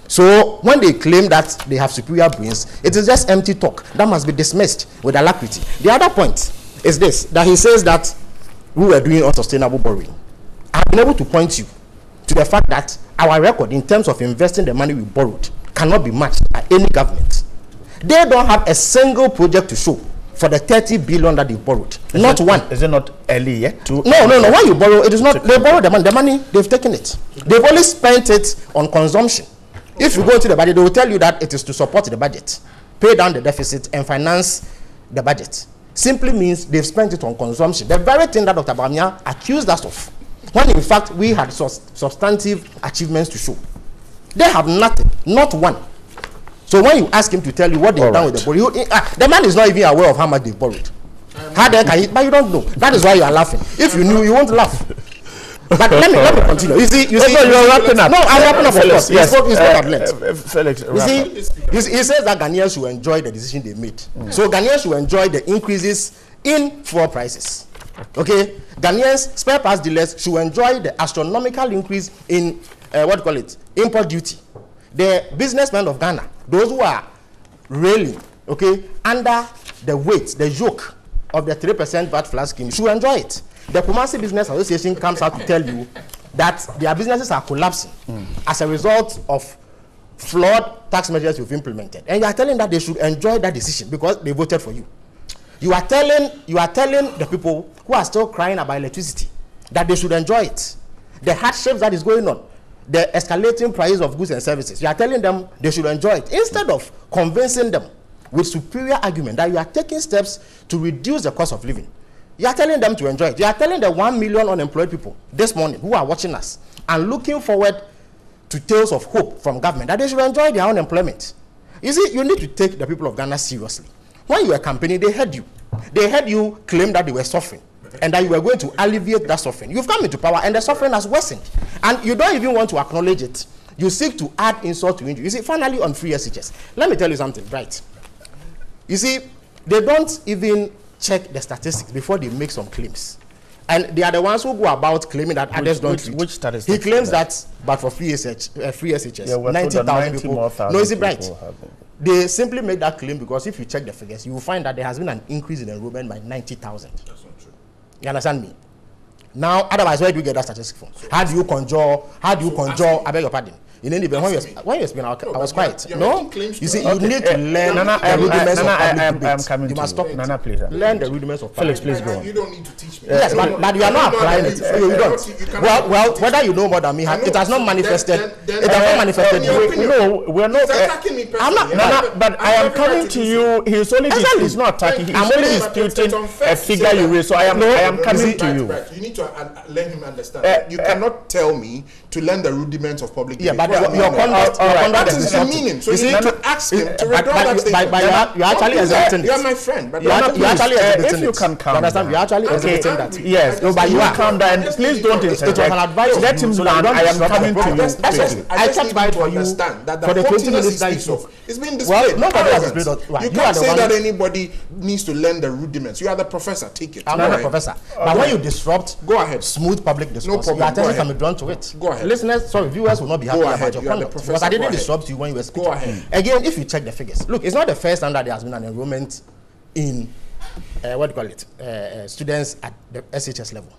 So when they claim that they have superior brains, it is just empty talk that must be dismissed with alacrity. The other point is this, that he says that we were doing unsustainable borrowing. I've been able to point you to the fact that our record in terms of investing the money we borrowed cannot be matched by any government. They don't have a single project to show for the 30 billion that they borrowed. Not one. Is it not early yet? No. When you borrow, it is not. They borrow the money. The money, they've taken it. They've only spent it on consumption. If you go into the budget, they will tell you that it is to support the budget, pay down the deficit, and finance the budget. Simply means they've spent it on consumption. The very thing that Dr. Bamia accused us of, when in fact we had substantive achievements to show. They have nothing, not one. So when you ask him to tell you what they've done with the borrow, the man is not even aware of how much they borrowed. How then can he? But you don't know. That is why you are laughing. If you knew, you won't laugh. But let me continue. You see, you're wrapping up. No, I'm wrapping up, of course. Yes. He spoke at length. Felix, you see, he says that Ghanaians should enjoy the decision they made. So Ghanaians should enjoy the increases in fuel prices. Okay, Ghanaians, spare parts dealers should enjoy the astronomical increase in import duty. The businessmen of Ghana, those who are railing, okay, under the weight, the yoke of the 3% VAT flat scheme, should enjoy it. The Kumasi Business Association comes out to tell you that their businesses are collapsing as a result of flawed tax measures you've implemented, and you are telling that they should enjoy that decision because they voted for you. You are telling the people who are still crying about electricity that they should enjoy it. The hardships that is going on, the escalating prices of goods and services, you are telling them they should enjoy it instead of convincing them with superior argument that you are taking steps to reduce the cost of living. You are telling them to enjoy it. You are telling the 1 million unemployed people this morning who are watching us and looking forward to tales of hope from government that they should enjoy their unemployment. You see, you need to take the people of Ghana seriously. When you were campaigning, they heard you. They heard you claim that they were suffering and that you were going to alleviate that suffering. You've come into power and the suffering has worsened. And you don't even want to acknowledge it. You seek to add insult to injury. You see, finally on free SHS, let me tell you something, right? You see, they don't even check the statistics before they make some claims. And they are the ones who go about claiming that others don't read. Which statistics? He claims that, but for free SHS, 90,000 people. No, is it right? They simply make that claim because if you check the figures, you will find that there has been an increase in enrollment by 90,000. That's not true. You understand me? Now, otherwise, where do you get that statistic from? So how do you conjure? I beg your pardon. In any event, when you speak, I was quiet. No, you see, you need to learn the rudiments of public debate. You must stop it. Nana, please. Learn the rudiments of public debate. Felix, please go on. You don't need to teach me. Yes, but you are not applying it. You don't. Well, whether you know more than me, it has not manifested. It has not manifested. No, we're not. He's attacking me personally. I'm not. But I am coming to you. He's only. He's not attacking. He's only disputing a figure you raised. So I am coming to you. You need to let him understand. You cannot tell me to learn the rudiments of public debate. Yeah, but your conduct. That is the meaning. So you need to ask him to withdraw that statement. You're actually exhibiting it. You're my friend. But you're actually exhibiting it. If you can calm down. You're actually exhibiting that. Yes. No, but you calm down. Please don't interject. It was an advice. Let him land. I am coming to you. I kept quiet for you understand that the 20 minutes that you spoke is being displayed. Well, nobody has displayed that. You can't say that anybody needs to learn the rudiments. You are the professor. Take it. I'm not a professor. But when you disrupt, go ahead. Smooth public discourse. No problem. Your attention can be drawn to it. Go ahead. Listeners, viewers will not be happy about your conduct because I didn't disrupt you when you were speaking. Go ahead. Again, if you check the figures, look, it's not the first time that there has been an enrollment in students at the SHS level.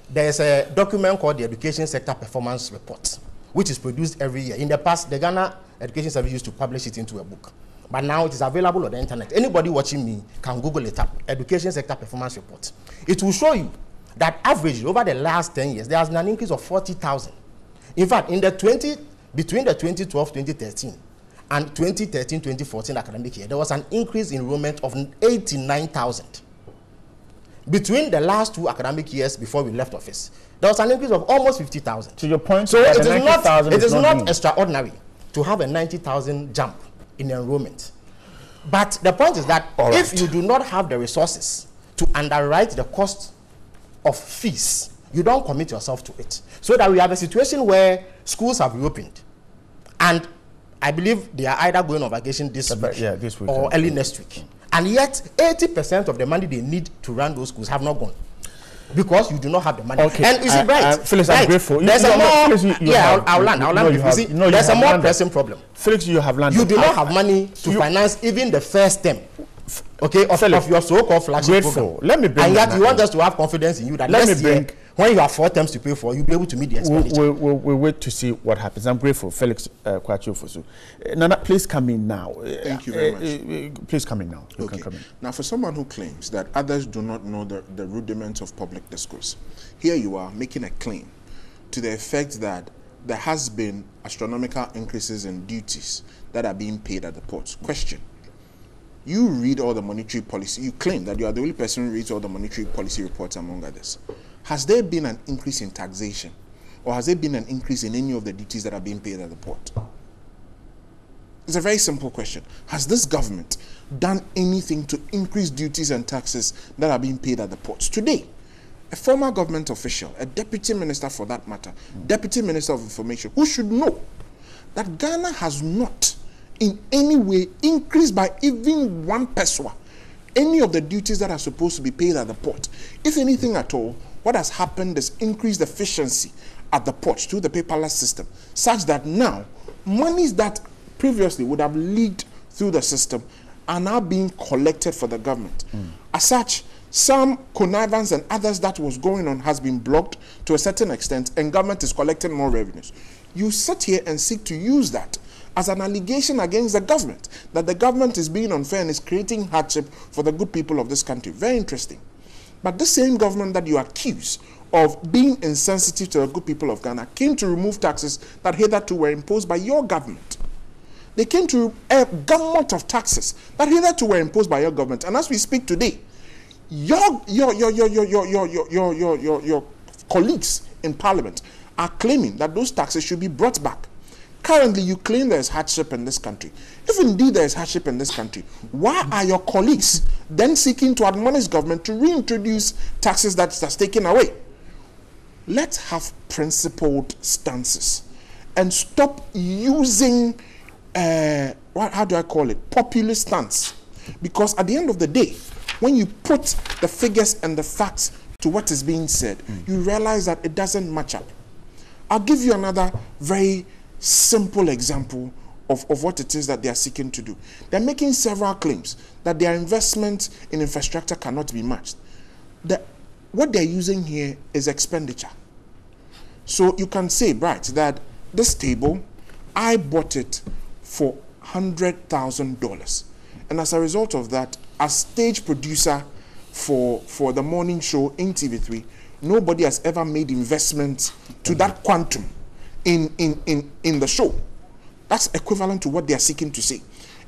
There is a document called the Education Sector Performance Report, which is produced every year. In the past, the Ghana Education Service used to publish it into a book, but now it is available on the internet. Anybody watching me can Google it up. Education Sector Performance Report. It will show you that average over the last 10 years, there has been an increase of 40,000. In fact, between the 2012-2013 and 2013-2014 academic year, there was an increase in enrollment of 89,000. Between the last two academic years before we left office, there was an increase of almost 50,000. To your point, so it is not extraordinary to have a 90,000 jump in enrollment. But the point is that if you do not have the resources to underwrite the cost of fees, you don't commit yourself to it. So that we have a situation where schools have reopened, and I believe they are either going on vacation this week or early next week. And yet, 80% of the money they need to run those schools have not gone. Because you do not have the money. Okay. And is it right? Felix, I'm grateful. There's a more... I'll land. There's a more pressing problem. Felix, you have landed. You do not have money to finance even the first term. Okay, of your so-called flagship program. Let me bring and yet you want us to have confidence in you that next year, when you have 4 terms to pay for, you'll be able to meet the expenditure. We'll wait to see what happens. I'm grateful. Felix Kwachu Fosu. Nana, please come in now. Thank you very much. Please come in now. You okay. can come in. Now, for someone who claims that others do not know the rudiments of public discourse, here you are making a claim to the effect that there has been astronomical increases in duties that are being paid at the ports. Question. You read all the monetary policy. You claim that you are the only person who reads all the monetary policy reports among others. Has there been an increase in taxation, or has there been an increase in any of the duties that are being paid at the port? It's a very simple question. Has this government done anything to increase duties and taxes that are being paid at the ports? Today, a former government official, a deputy minister for that matter, deputy minister of information, who should know that Ghana has not in any way increased by even 1 pesewa any of the duties that are supposed to be paid at the port. If anything at all, what has happened is increased efficiency at the port through the paperless system, such that now monies that previously would have leaked through the system are now being collected for the government. As such, some connivance and others that was going on has been blocked to a certain extent, and government is collecting more revenues. You sit here and seek to use that as an allegation against the government, that the government is being unfair and is creating hardship for the good people of this country. Very interesting. But this same government that you accuse of being insensitive to the good people of Ghana came to remove taxes that hitherto were imposed by your government. They came to a gamut of taxes that hitherto were imposed by your government. And as we speak today, your colleagues in Parliament are claiming that those taxes should be brought back. Currently, you claim there is hardship in this country. If indeed there is hardship in this country, why are your colleagues then seeking to admonish government to reintroduce taxes that is taken away? Let's have principled stances and stop using, how do I call it, populist stance. Because at the end of the day, when you put the figures and the facts to what is being said, you realize that it doesn't match up. I'll give you another very simple example of what it is that they are seeking to do. They're making several claims that their investment in infrastructure cannot be matched. What they're using here is expenditure. So you can say, right, that this table, I bought it for $100,000. And as a result of that, as stage producer for the morning show in TV3, nobody has ever made investments to that quantum in the show. That's equivalent to what they are seeking to say.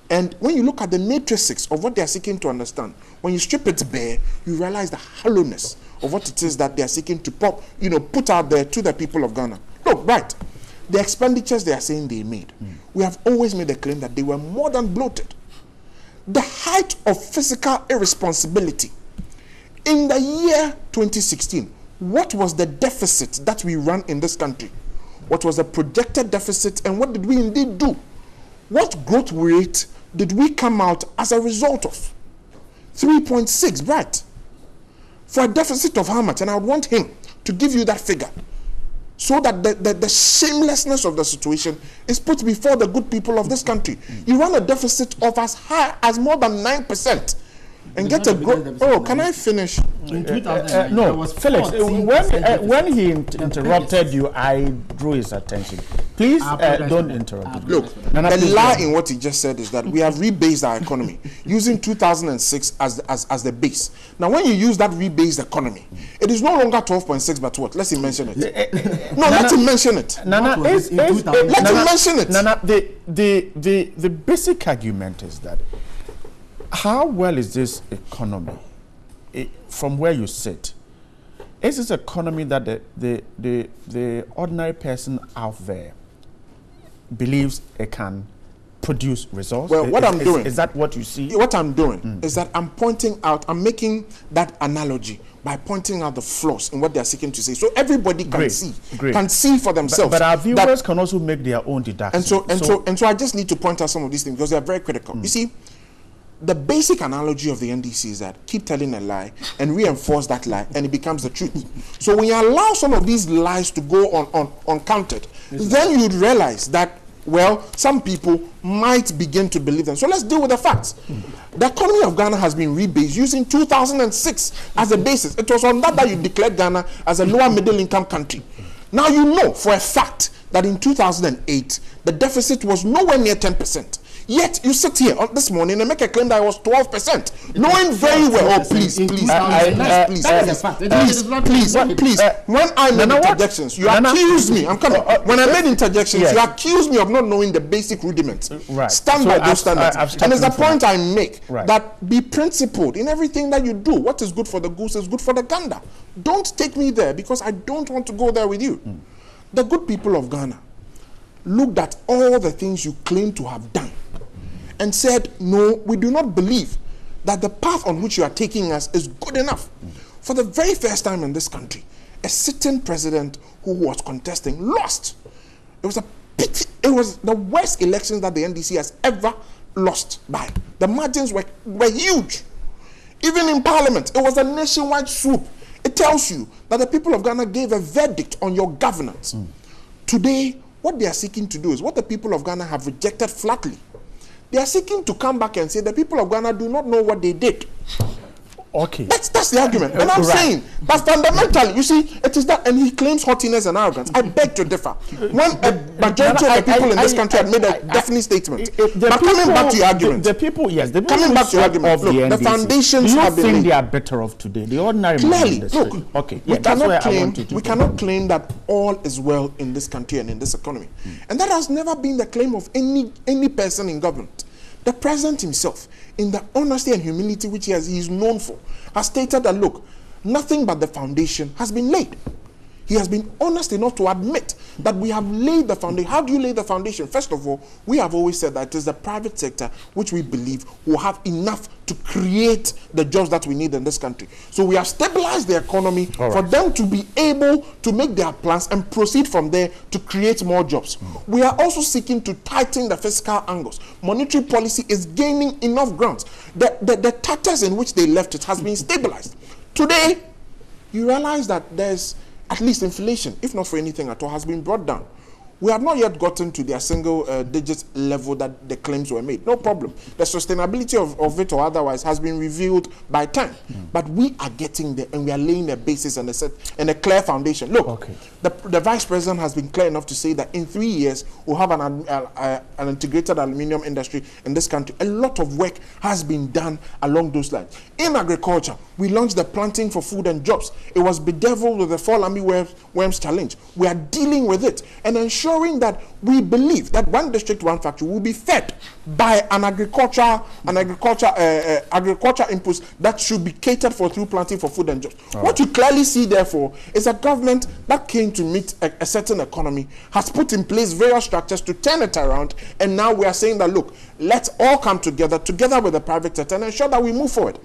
And when you look at the matrices of what they are seeking to understand, when you strip it bare, you realize the hollowness of what it is that they are seeking to put out there to the people of Ghana. Look, right, the expenditures they are saying they made, we have always made a claim that they were more than bloated. The height of physical irresponsibility. In the year 2016, what was the deficit that we ran in this country? What was the projected deficit, and what did we indeed do? What growth rate did we come out as a result of? 3.6, right? For a deficit of how much? And I would want him to give you that figure, so that the shamelessness of the situation is put before the good people of this country. You run a deficit of as high as more than 9%. And get a growth. Oh, can I finish? In 2000, no, Felix. When he interrupted you, I drew his attention. Please don't interrupt. Look, the lie in what he just said is that we have rebased our economy using 2006 as the base. Now, when you use that rebased economy, it is no longer 12.6, but what? Let's mention it. No, let him mention it. Nana, let him mention it. Nana, the basic argument is that, how well is this economy from where you sit? Is this economy that the ordinary person out there believes it can produce results? Well, what I'm doing is that what you see? What I'm doing is that I'm making that analogy by pointing out the flaws in what they are seeking to say, so everybody can see for themselves. But our viewers can also make their own deductions. And so I just need to point out some of these things because they are very critical. You see, the basic analogy of the NDC is that keep telling a lie and reinforce that lie, and it becomes the truth. So when you allow some of these lies to go on uncounted, then you'd realize that, well, some people might begin to believe them. So let's deal with the facts. The economy of Ghana has been rebased using 2006 as a basis. It was on that you declared Ghana as a lower middle income country. Now you know for a fact that in 2008, the deficit was nowhere near 10%. Yet you sit here this morning and make a claim that it was 12%, knowing very well. Oh, please. When I made interjections, you accuse me. I'm coming. When I made interjections, you accuse me of not knowing the basic rudiments. Stand by those standards. And it's the point I make that be principled in everything that you do. What is good for the goose is good for the gander. Don't take me there because I don't want to go there with you. The good people of Ghana looked at all the things you claim to have done and said, no, we do not believe that the path on which you are taking us is good enough. For the very first time in this country, a sitting president who was contesting lost. It was a pity. It was the worst election that the NDC has ever lost by. The margins were huge. Even in parliament, it was a nationwide swoop. It tells you that the people of Ghana gave a verdict on your governance. Today, what they are seeking to do is what the people of Ghana have rejected flatly. They are seeking to come back and say the people of Ghana do not know what they did. Okay. That's the argument. And I'm saying, but fundamentally, you see, it is that, and he claims haughtiness and arrogance. I beg to differ. When a majority of the people in this country had made a definite statement, but coming back to your argument, coming back to your argument, look, the foundations have been laid. They are better off today. The ordinary clearly, look, okay, we cannot claim that all is well in this country and in this economy, and that has never been the claim of any person in government. The president himself, in the honesty and humility which he is known for, has stated that, look, nothing but the foundation has been laid. He has been honest enough to admit that we have laid the foundation. How do you lay the foundation? First of all, we have always said that it is the private sector which we believe will have enough to create the jobs that we need in this country. So we have stabilized the economy for them to be able to make their plans and proceed from there to create more jobs. We are also seeking to tighten the fiscal angles. Monetary policy is gaining enough grounds. The tatters in which they left it has been stabilized. Today, you realize that there's at least inflation, if not for anything at all, has been brought down. We have not yet gotten to their single digit level that the claims were made. No problem. The sustainability of it or otherwise has been revealed by time. But we are getting there and we are laying a basis and a clear foundation. Look, the vice president has been clear enough to say that in 3 years we'll have an integrated aluminium industry in this country. A lot of work has been done along those lines. In agriculture, we launched the Planting for Food and Jobs. It was bedeviled with the fall army worms challenge. We are dealing with it and ensuring that we believe that one district, one factory will be fed by an agriculture inputs that should be catered for through Planting for Food and Jobs. What you clearly see, therefore, is a government that came to meet a certain economy, has put in place various structures to turn it around, and now we are saying that, look, let's all come together with the private sector and ensure that we move forward.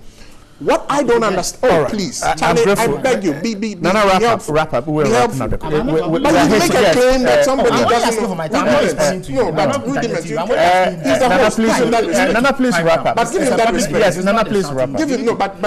What I don't understand, please, Charlie, I beg you, be helpful. Wrap up. We're wrapping up the but you make a claim that somebody doesn't know. No, but rudiment. Nana, please wrap up. But give him that respect. Yes, Nana, please wrap up. Give him but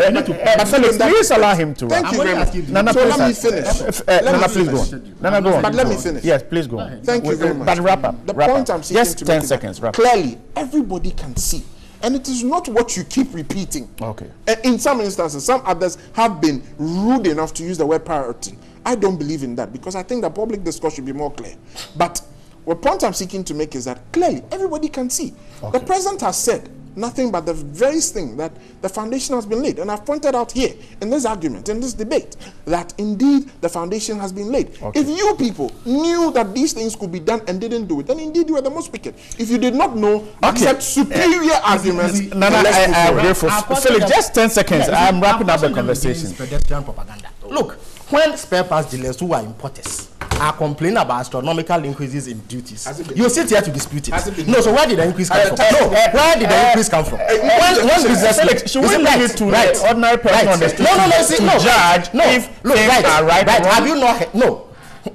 Felix, please allow him to wrap. Thank you very much. Nana, so let me finish. Nana, please go on. Nana, go on. But let me finish. Yes, please go on. Thank you very much. But wrap up. The point I'm seeking to make is 10 seconds. clearly, everybody can see. And it is not what you keep repeating. Okay. In some instances, some others have been rude enough to use the word priority. I don't believe in that because I think the public discourse should be more clear. But what point I'm seeking to make is that clearly everybody can see. The president has said nothing but the very thing that the foundation has been laid. And I've pointed out here in this argument, in this debate, that indeed the foundation has been laid. If you people knew that these things could be done and didn't do it, then indeed you were the most wicked. If you did not know, accept superior arguments. Nana, I'm grateful. Felix, just 10 seconds. I'm wrapping up the conversation. Pedestrian propaganda. Look, when spare parts dealers who are importers are complaining about astronomical increases in duties. You sit here to dispute it. No, so where did the increase come from? No, where did the increase come from? When business should we leave it to the ordinary person on the street to judge if things are right? Have you not? No.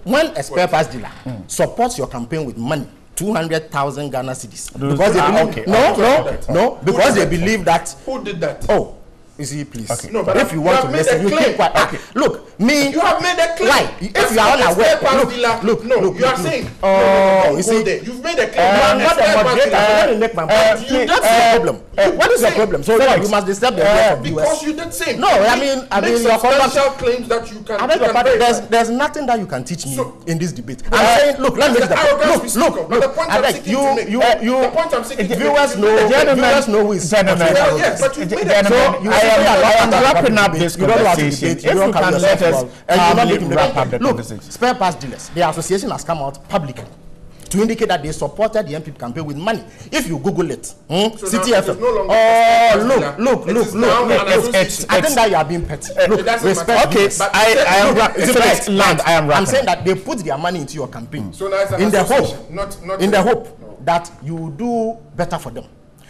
When a spare parts dealer supports your campaign with money, 200,000 Ghana cedis, because they believe no, because they believe that. Who did that? Oh. You see, please. Okay. No, but if you want to listen, you keep quiet. Okay. Look, me. You have made a claim. Why? If you are unaware, look. You are saying. Oh, you see, you've made a claim. I'm not a moderator. Let me make my point. That's the problem. What is your problem? So you must disturb the because you did say. No, I mean, your substantial claims that you can. There's nothing that you can teach me in this debate. I'm saying, look, let me make the point. Look. I beg you. The point I'm seeking. Viewers know who is. Yes, but you made a. I am wrapping up this conversation. If you can let us wrap up the conversation. Spare parts dealers, the association has come out publicly to indicate that they supported the MPP campaign with money. If you Google it, City FM. Look. I think that you are being petty. Look, respect. Okay, I am I'm saying that they put their money into your campaign in the hope that you will do better for them.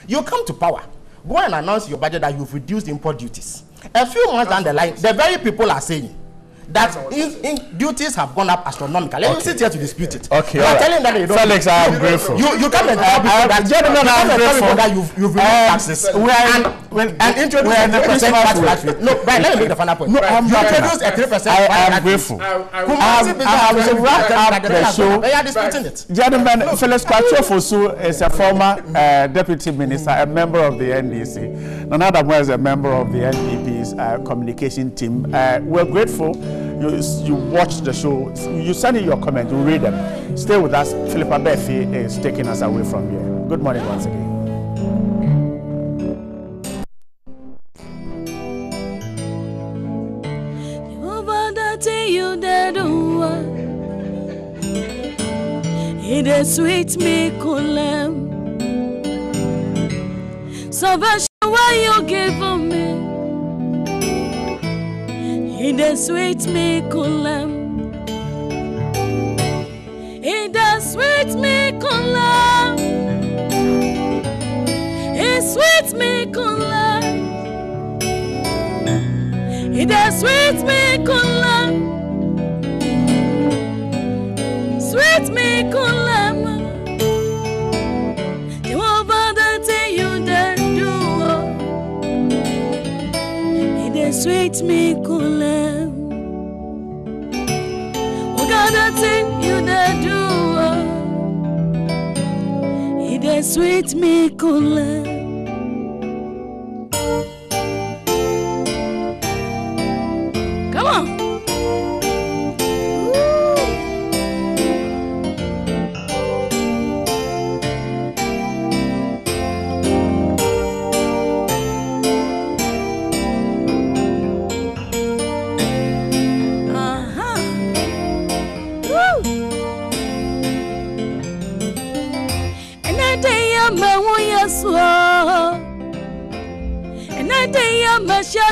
You come to power. Go and announce your budget that you've reduced import duties. A few months down the line, the very people are saying that duties have gone up astronomically. Let me sit here to dispute it. Okay, you are telling that they don't. Felix, I am grateful. You come and tell people that gentlemen, I am grateful that you've removed taxes and introduced a 3% tax rate. No, right, let me make the final point. No, you introduced a 3%. I am grateful. I have wrapped up the show. They are disputing it. Gentlemen, Felix Kwachofosu is a former deputy minister, a member of the NDC. Nana Adamo is a member of the NPP's communication team. We're grateful. You watch the show, you send in your comments, you read them. Stay with us. Philippa Befi is taking us away from here. Good morning once again. It is sweet me colem. Salvation why you give me. It is sweet me colem. It is sweet me colem. It's sweet me colem. It is sweet me colem. Sweet me colem. You over the day you dare do. It is sweet me colem. The thing you dare do, it is sweet me colem. Come on.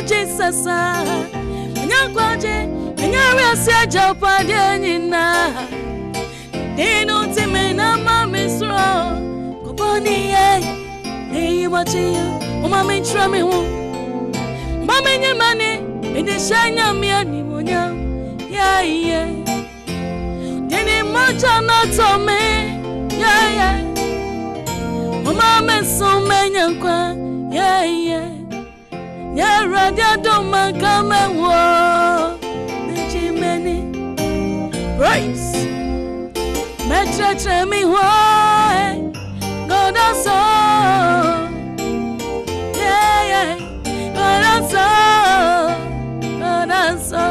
Jesus, Nyankwaje, Nyarese Japade nyina. Dino timena mamisro, Koboni ye, wachi you, Mama trami hu. Mama nyamane, Edishanya miani monya. Yeah. Dini mocha na tome, yeah. Mama so menyankwa, yeah. Radia doma come wo Nechimeni Praise Metra tremi wo God so Yeah God so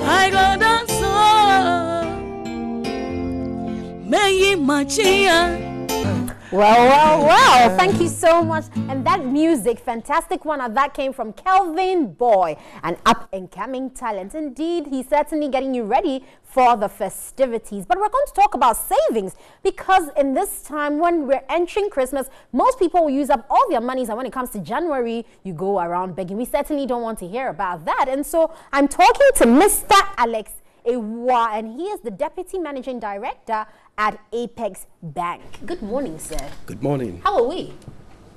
I God so Meyi machia Well. Thank you so much. And that music, fantastic one, that came from Kelvin Boy, an up-and-coming talent. Indeed, he's certainly getting you ready for the festivities. But we're going to talk about savings, because in this time when we're entering Christmas, most people will use up all their monies, and when it comes to January, you go around begging. We certainly don't want to hear about that. And so I'm talking to Mr. Alex Ewa, and he is the Deputy Managing Director at Apex Bank. Good morning, sir. Good morning. How are we?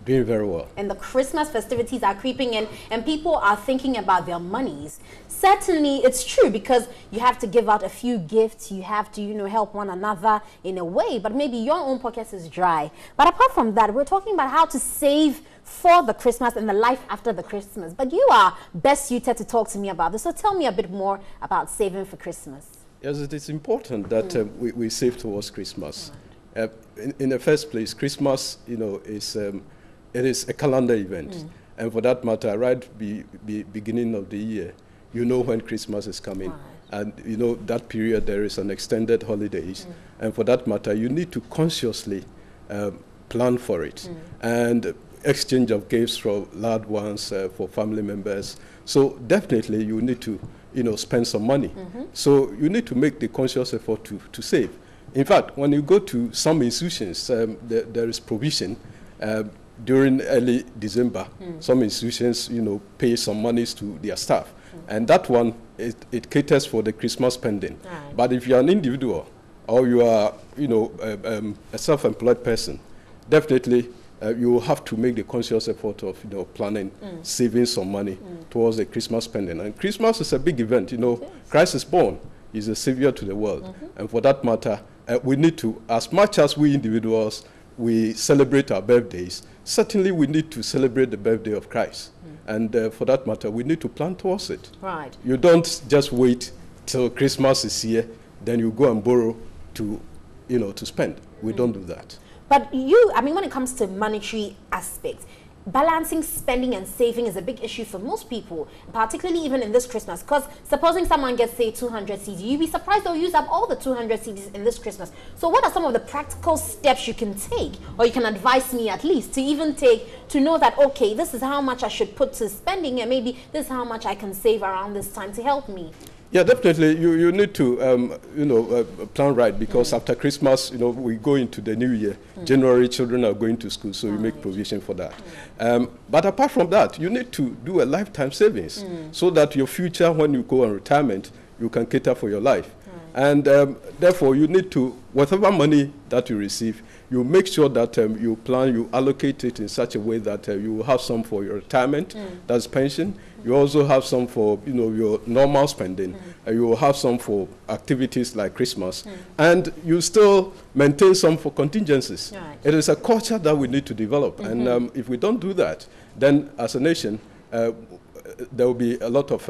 Doing very well. And the Christmas festivities are creeping in, and people are thinking about their monies. Certainly, it's true, because you have to give out a few gifts. You have to, help one another in a way, but maybe your own pockets is dry. But apart from that, we're talking about how to save for the Christmas and the life after the Christmas. But you are best suited to talk to me about this. So tell me a bit more about saving for Christmas. Yes, it is important that we save towards Christmas. In the first place, Christmas, it is a calendar event. And for that matter, right beginning of the year, you know when Christmas is coming. And that period there is an extended holidays. And for that matter, you need to consciously plan for it. And exchange of gifts for loved ones, for family members. So definitely you need to spend some money. So you need to make the conscious effort to save. In fact, when you go to some institutions, there is provision during early December. Some institutions pay some monies to their staff, and that one it caters for the Christmas spending. But if you are an individual or you are a self-employed person, definitely you will have to make the conscious effort of planning, saving some money towards the Christmas spending. And Christmas is a big event. Christ is born. He's a savior to the world. And for that matter, we need to, as much as we individuals, we celebrate our birthdays, certainly we need to celebrate the birthday of Christ. And for that matter, we need to plan towards it. Right. You don't just wait till Christmas is here, then you go and borrow to spend. We don't do that. But when it comes to monetary aspects, balancing spending and saving is a big issue for most people, particularly even in this Christmas. Because supposing someone gets, say, 200 cedis, you'd be surprised they'll use up all the 200 cedis in this Christmas. So what are some of the practical steps you can take, or you can advise me at least to even take, to know that, okay, this is how much I should put to spending, and maybe this is how much I can save around this time to help me? Yeah, definitely. You need to, plan right, because after Christmas, we go into the new year. January, children are going to school, so you make provision for that. But apart from that, you need to do a lifetime savings so that your future, when you go on retirement, you can cater for your life. And therefore, you need to, whatever money that you receive, you make sure that you plan, you allocate it in such a way that you will have some for your retirement, that's pension. You also have some for your normal spending. You will have some for activities like Christmas, and you still maintain some for contingencies. Right. It is a culture that we need to develop, and if we don't do that, then as a nation, there will be a lot of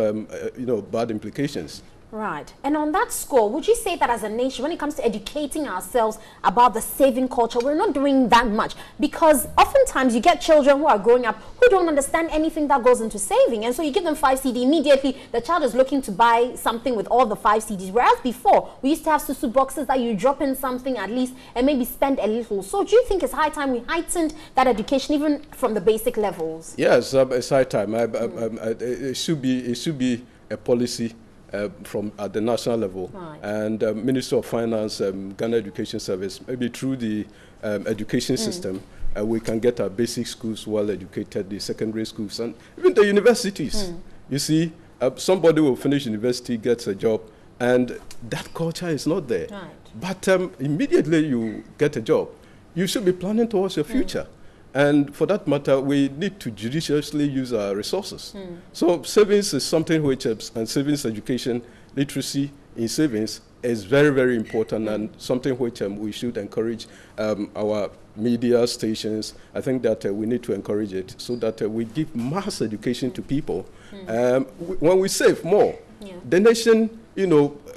bad implications. Right. And on that score, would you say that as a nation, when it comes to educating ourselves about the saving culture, we're not doing that much? Because oftentimes you get children who are growing up who don't understand anything that goes into saving. And so you give them 5 CD, immediately the child is looking to buy something with all the 5 CDs. Whereas before, we used to have susu boxes that you drop in something at least and maybe spend a little. So do you think it's high time we heightened that education even from the basic levels? Yes, it's high time. It should be a policy from at the national level, right. And Ministry of Finance, Ghana Education Service, maybe through the education system, we can get our basic schools well educated, the secondary schools, and even the universities. You see, somebody will finish university, gets a job, and that culture is not there. Right. But immediately you get a job, you should be planning towards your future. And for that matter, we need to judiciously use our resources. So savings is something which, and savings education, literacy in savings is very, very important, and something which we should encourage our media stations. I think that we need to encourage it so that we give mass education to people. When we save more, the nation,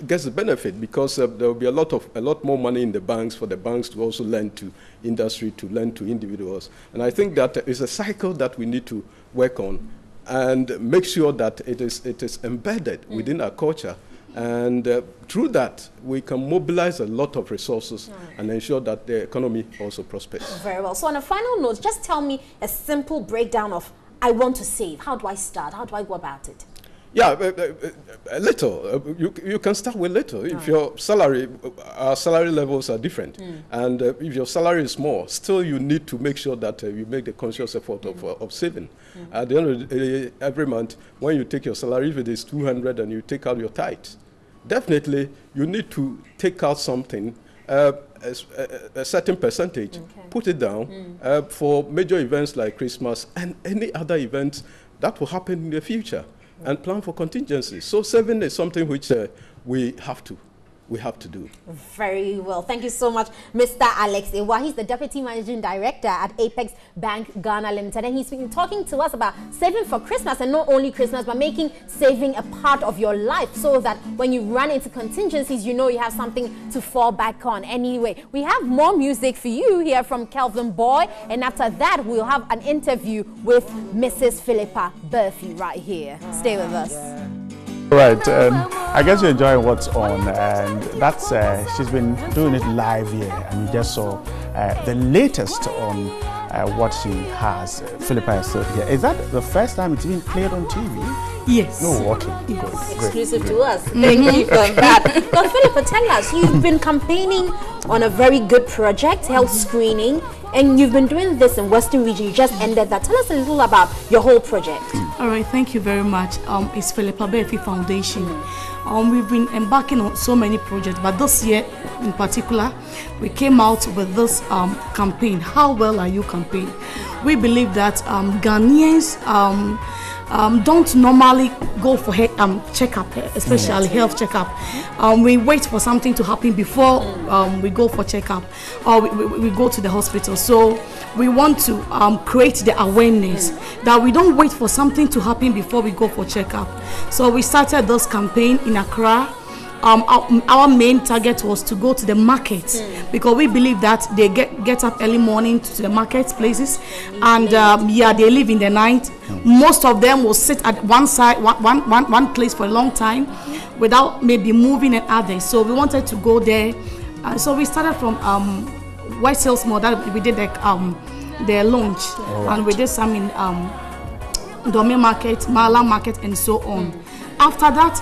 gets the benefit, because there will be a lot more money in the banks for the banks to also lend to industry, to lend to individuals. And I think that is a cycle that we need to work on and make sure that it is embedded within our culture, And through that, we can mobilize a lot of resources and ensure that the economy also prospers. Very well. So on a final note, just tell me a simple breakdown of I want to save. How do I start? How do I go about it? Yeah, a little. You can start with little. If your salary, our salary levels are different, and if your salary is small, still you need to make sure that you make the conscious effort of saving. At the end of the day, every month, when you take your salary, if it is 200 and you take out your tithes, definitely you need to take out something, a certain percentage, put it down for major events like Christmas and any other events that will happen in the future. And plan for contingencies. So saving is something which we have to do. Very well. Thank you so much, Mr. Alex Ewa. He's the Deputy Managing Director at Apex Bank Ghana Limited. And he's been talking to us about saving for Christmas, and not only Christmas, but making saving a part of your life so that when you run into contingencies, you know you have something to fall back on. Anyway, we have more music for you here from Kelvin Boy. And after that, we'll have an interview with Mrs. Philippa Burfy right here. Stay with us. Right, I guess you're enjoying what's on, and that's she's been doing it live here, and you just saw the latest on what she has. Philippa is still here. Is that the first time it's been played on TV? Yes. No, okay. Yes. Good. Exclusive to us. Thank you for that. Now, Philippa, tell us, you've been campaigning on a very good project, health screening, and you've been doing this in Western Region. You just ended that. Tell us a little about your whole project. All right, thank you very much. It's Philippa Burfy Foundation. We've been embarking on so many projects, but this year in particular, we came out with this campaign, How Well Are You campaign. We believe that Ghanaians don't normally go for checkup, especially health checkup. We wait for something to happen before we go for checkup, or we go to the hospital. So we want to create the awareness that we don't wait for something to happen before we go for checkup. So we started this campaign in Accra. Our main target was to go to the markets because we believe that they get up early morning to the marketplaces, and they live in the night. Most of them will sit at one place for a long time without maybe moving and others. So we wanted to go there. So we started from White Hills Mall. That we did the launch, and we did some in Dome Market, Mala Market, and so on. After that,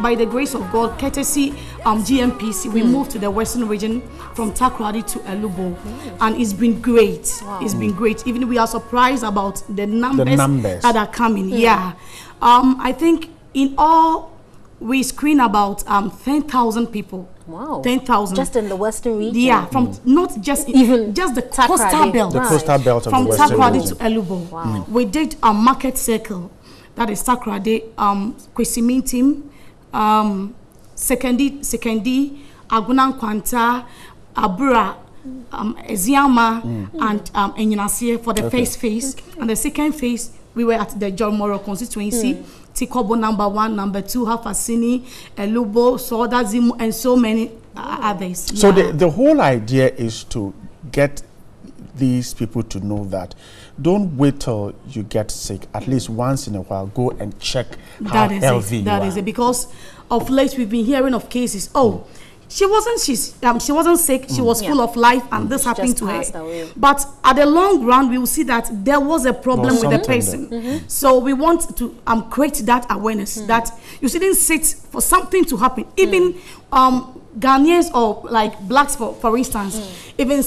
by the grace of God, courtesy GMPC, we moved to the Western Region from Takoradi to Elubo, and it's been great. Wow. It's been great. Even we are surprised about the numbers that are coming. Yeah, I think in all we screen about 10,000 people. Wow, 10,000 just in the Western Region. Yeah, from not just even just the coastal belt. The coastal belt of from the Western Takoradi Region. to Elubo. Wow. We did a market circle. That is Takoradi, Kwesimintim, Sekendi, Agunan Kwanta, Abura, Eziama, and Enyinasie for the first phase. Okay. And the second phase, we were at the John Moro constituency. Tikobo number 1, number 2, Hafasini, Elubo, Sodazimu, and so many others. So the whole idea is to get these people to know that don't wait till you get sick. At least once in a while, go and check how healthy you are. That is it. Because of late, we've been hearing of cases. Oh, she wasn't sick. She was full of life, and this happened to her. Away. But at the long run, we will see that there was a problem with the person. So we want to create that awareness that you shouldn't sit for something to happen. Even Ghanaians or like blacks, for instance, even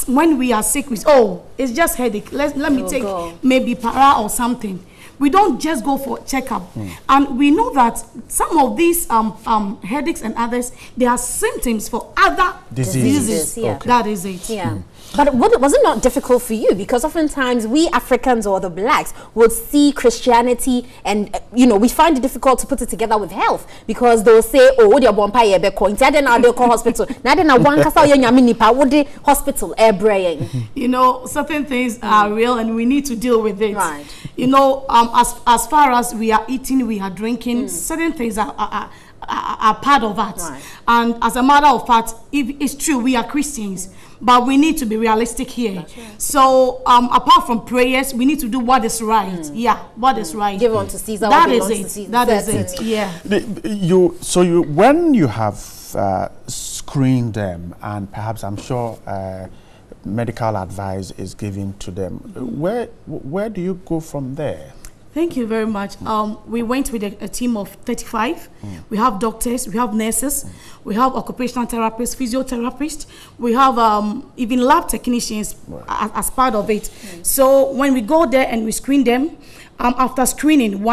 when we are sick, it's just headache. Let me take maybe para or something. We don't just go for checkup, and we know that some of these headaches and others, they are symptoms for other diseases. Yeah. That is it. Yeah. But was it not difficult for you? Because oftentimes we Africans or the blacks would see Christianity and, we find it difficult to put it together with health, because they'll say, oh, they're one pay they'll call hospital. Now they one hospital certain things are real and we need to deal with it. Right. As far as we are eating, we are drinking, certain things are are part of that. Right. And as a matter of fact, if it's true, we are Christians, but we need to be realistic here. Right. So apart from prayers, we need to do what is right. Yeah, what is right. Give unto Caesar. That is it. That is it. Yeah. When you have screened them, and perhaps I'm sure medical advice is given to them, where do you go from there? Thank you very much. We went with a team of 35. We have doctors, we have nurses, we have occupational therapists, physiotherapists, we have even lab technicians as part of it. So when we go there and we screen them, after screening,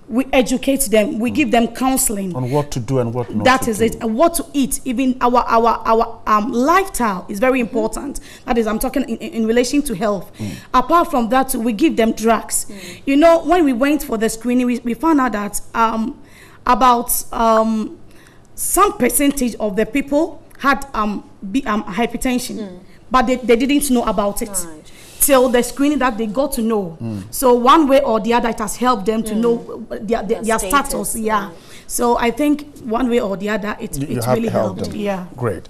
we educate them, we give them counseling on what to do and what not that to is do. it, and what to eat. Even our lifestyle is very important. That is, I'm talking in relation to health. Apart from that, we give them drugs. You know, when we went for the screening, we found out that about some percentage of the people had hypertension, but they didn't know about it. Right. Till the screening that they got to know. So one way or the other, it has helped them to know their status. Yeah. So I think one way or the other, it really helped. Yeah. Great.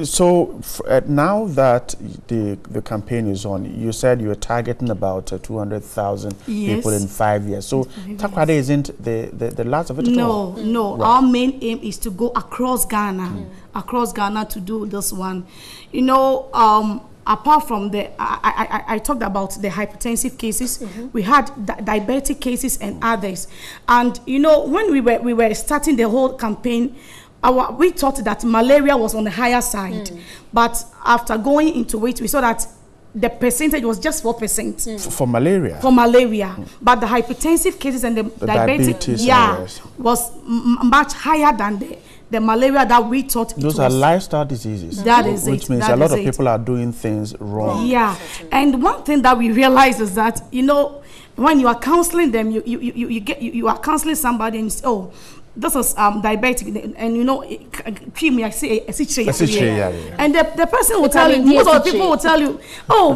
So now that the campaign is on, you said you were targeting about 200,000 people in 5 years. So Takoradi isn't the last of it at all? No. Right. Our main aim is to go across Ghana, to do this one. You know, apart from I talked about the hypertensive cases, we had diabetic cases and others. And you know, when we were starting the whole campaign, we thought that malaria was on the higher side. But after going into it, we saw that the percentage was just 4%. For malaria? For malaria. But the hypertensive cases and the diabetes was much higher than the malaria that we thought those are lifestyle diseases. That is which means a lot of people are doing things wrong. Yeah. And one thing that we realize is that, you know, when you are counseling them, you are counseling somebody and you say, oh, this is diabetic, and you know, I say and the person will tell you, most of the people will tell you, oh,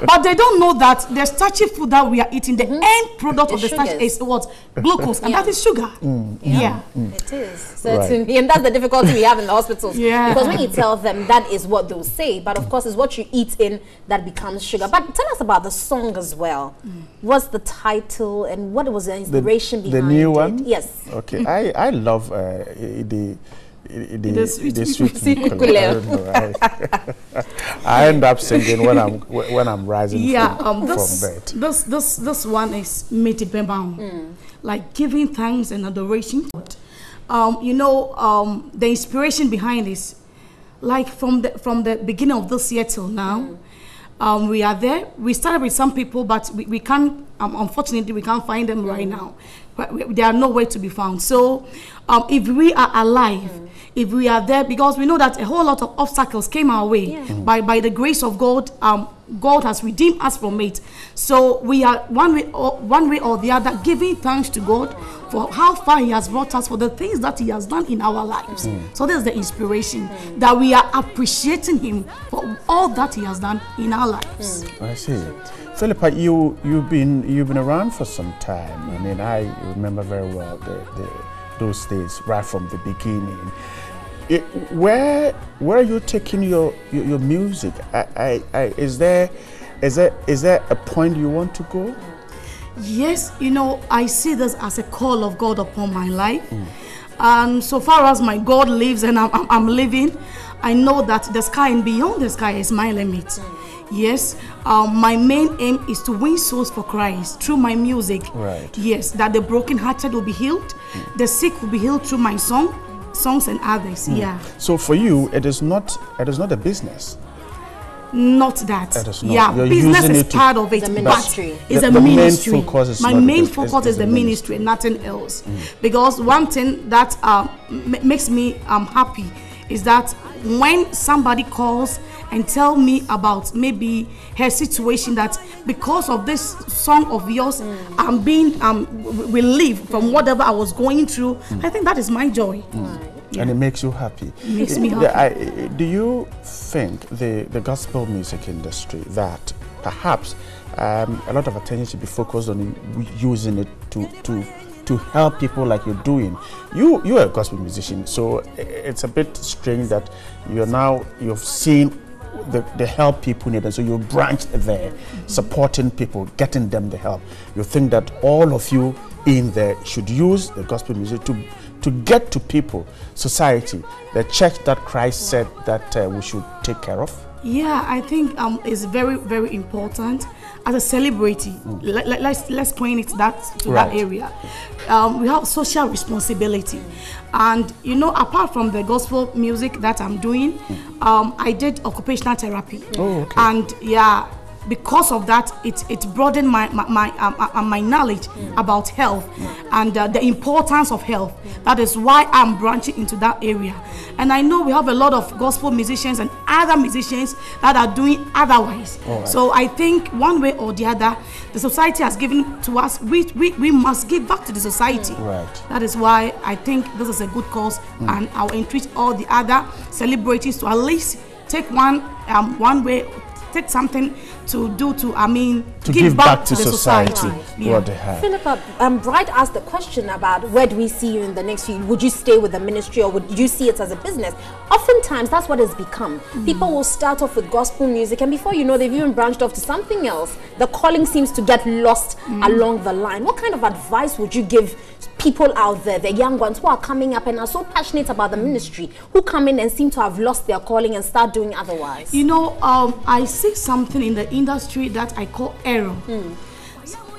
but they don't know that the starchy food that we are eating, the end product of the starch is what? Glucose, and that is sugar. It is, certainly, and that's the difficulty we have in the hospitals. Because when you tell them, that is what they'll say, but of course it's what you eat in that becomes sugar. But tell us about the song as well. What's the title and what was the inspiration behind the new one? Yes. Okay. I love the sweet ukulele. I end up singing when I'm rising from bed. This one is Metibemam, like giving thanks and adoration. You know, the inspiration behind this, like from the beginning of this year till now. We are there. We started with some people, but we can't, unfortunately, we can't find them right now. They are nowhere to be found. So if we are alive, if we are there, because we know that a whole lot of obstacles came our way, by the grace of God, God has redeemed us from it. So we are one way or the other giving thanks to God for how far He has brought us, for the things that He has done in our lives. So there's the inspiration that we are appreciating Him for all that He has done in our lives. I see. Philippa, you've been around for some time. I mean, I remember very well those days right from the beginning. Where are you taking your music? Is there a point you want to go? Yes, you know, I see this as a call of God upon my life. And so far as my God lives and I'm living, I know that the sky and beyond the sky is my limit. Yes, my main aim is to win souls for Christ through my music. Right. Yes, that the brokenhearted will be healed, the sick will be healed through my songs and others. Yeah. So for you, it is not a business. Not that. It is not. Yeah, You're business is it part of it. The ministry. It's a ministry. Main focus is my not main the focus is the ministry, nothing else. Because one thing that makes me happy is that when somebody calls and tell me about maybe her situation, that because of this song of yours, I'm being relieved from whatever I was going through. I think that is my joy. And it makes you happy. It makes me happy. Do you think the gospel music industry, that perhaps a lot of attention should be focused on using it to to help people like you're doing. You're a gospel musician, so it's a bit strange that you've seen the help people need, and so you branched there, supporting people, getting them the help. You think that all of you in there should use the gospel music to get to people, society, the church that Christ said that we should take care of? Yeah, I think it's very, very important. As a celebrity, let's point it that area. We have social responsibility, and apart from the gospel music that I'm doing, I did occupational therapy. Oh, okay. And yeah, because of that, it broadened my knowledge about health and the importance of health. That is why I'm branching into that area. And I know we have a lot of gospel musicians and other musicians that are doing otherwise. Right. So I think one way or the other, the society has given to us, we must give back to the society. Right. That is why I think this is a good cause, and I'll entreat all the other celebrities to at least take one way, take something to do to give back to the society. Right. Yeah. What they have. Philippa, Bright asked the question about where do we see you in the next few. Would you stay with the ministry, or would you see it as a business? Oftentimes that's what it's become. People will start off with gospel music, and before you know, they've even branched off to something else. The calling seems to get lost along the line. What kind of advice would you give people out there, the young ones who are coming up and are so passionate about the ministry, who come in and seem to have lost their calling and start doing otherwise? I see something in the industry that I call error.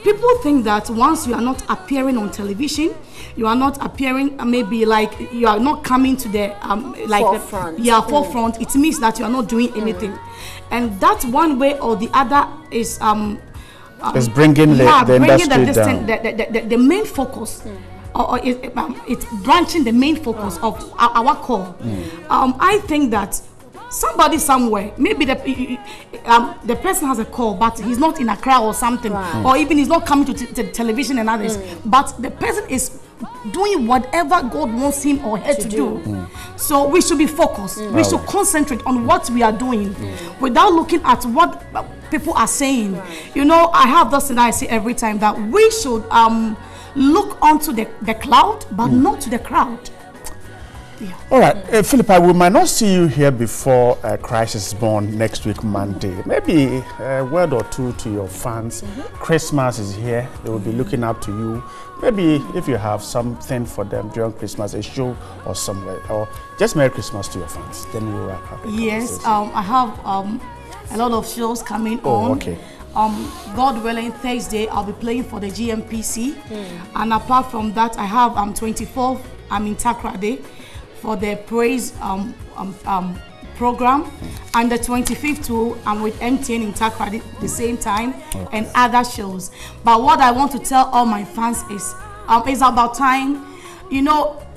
People think that once you are not appearing on television, you are not appearing, maybe like you are not coming to the forefront. Forefront. It means that you are not doing anything, and that one way or the other is it's bringing the industry down. The main focus, or it's branching the main focus of our call. I think that somebody somewhere, maybe the person has a call, but he's not in Accra or something, or even he's not coming to television and others, but the person is doing whatever God wants him or her to do. So we should be focused. We should concentrate on what we are doing without looking at what people are saying. I have this thing I say every time, that we should look onto the cloud, but not to the crowd. Yeah. All right, Philippa, we might not see you here before Christ is born next week, Monday. Maybe a word or two to your fans. Christmas is here. They will be looking up to you. Maybe if you have something for them during Christmas, a show or somewhere, or just Merry Christmas to your fans. Then we'll wrap up. Yes, I have a lot of shows coming on. Okay. God willing, Thursday I'll be playing for the GMPC, and apart from that, I have 24th I'm in Takrade for the praise program, and the 25th too I'm with MTN in Takrade the same time, and other shows. But what I want to tell all my fans is it's about time.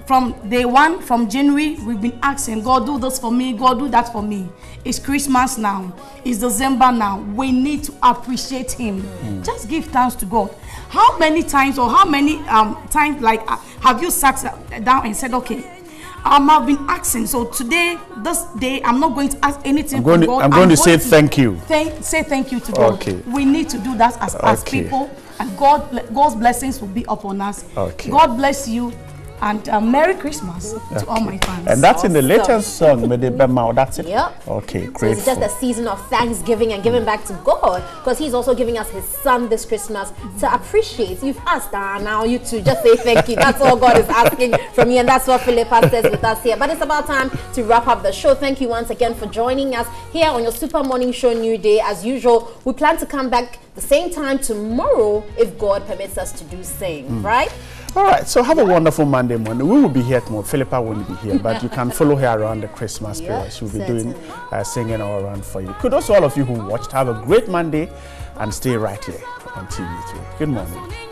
From day one, from January, we've been asking God, do this for me, God, do that for me. It's Christmas now, it's December now. We need to appreciate him. Just give thanks to God. How many times, or how many times have you sat down and said, okay, I've been asking, so today, this day, I'm not going to ask anything from God. I'm going to say thank you. Say thank you to God. Okay. We need to do that as people, and God's blessings will be upon us. Okay. God bless you. And Merry Christmas to all my fans. And that's in the latest song, that's it? Yep. Okay, great. great. So it's just a season of thanksgiving and giving back to God, because he's also giving us his son this Christmas to appreciate. You've asked, now you two just say thank you. That's all God is asking from you, and that's what Philippa says with us here. But it's about time to wrap up the show. Thank you once again for joining us here on your Super Morning Show, New Day. As usual, we plan to come back the same time tomorrow if God permits us to do same, right? All right, so have a wonderful Monday morning. We will be here tomorrow. Philippa won't be here, but you can follow her around the Christmas period. She'll be doing singing all around for you. Kudos to all of you who watched. Have a great Monday and stay right here on TV3. Good morning.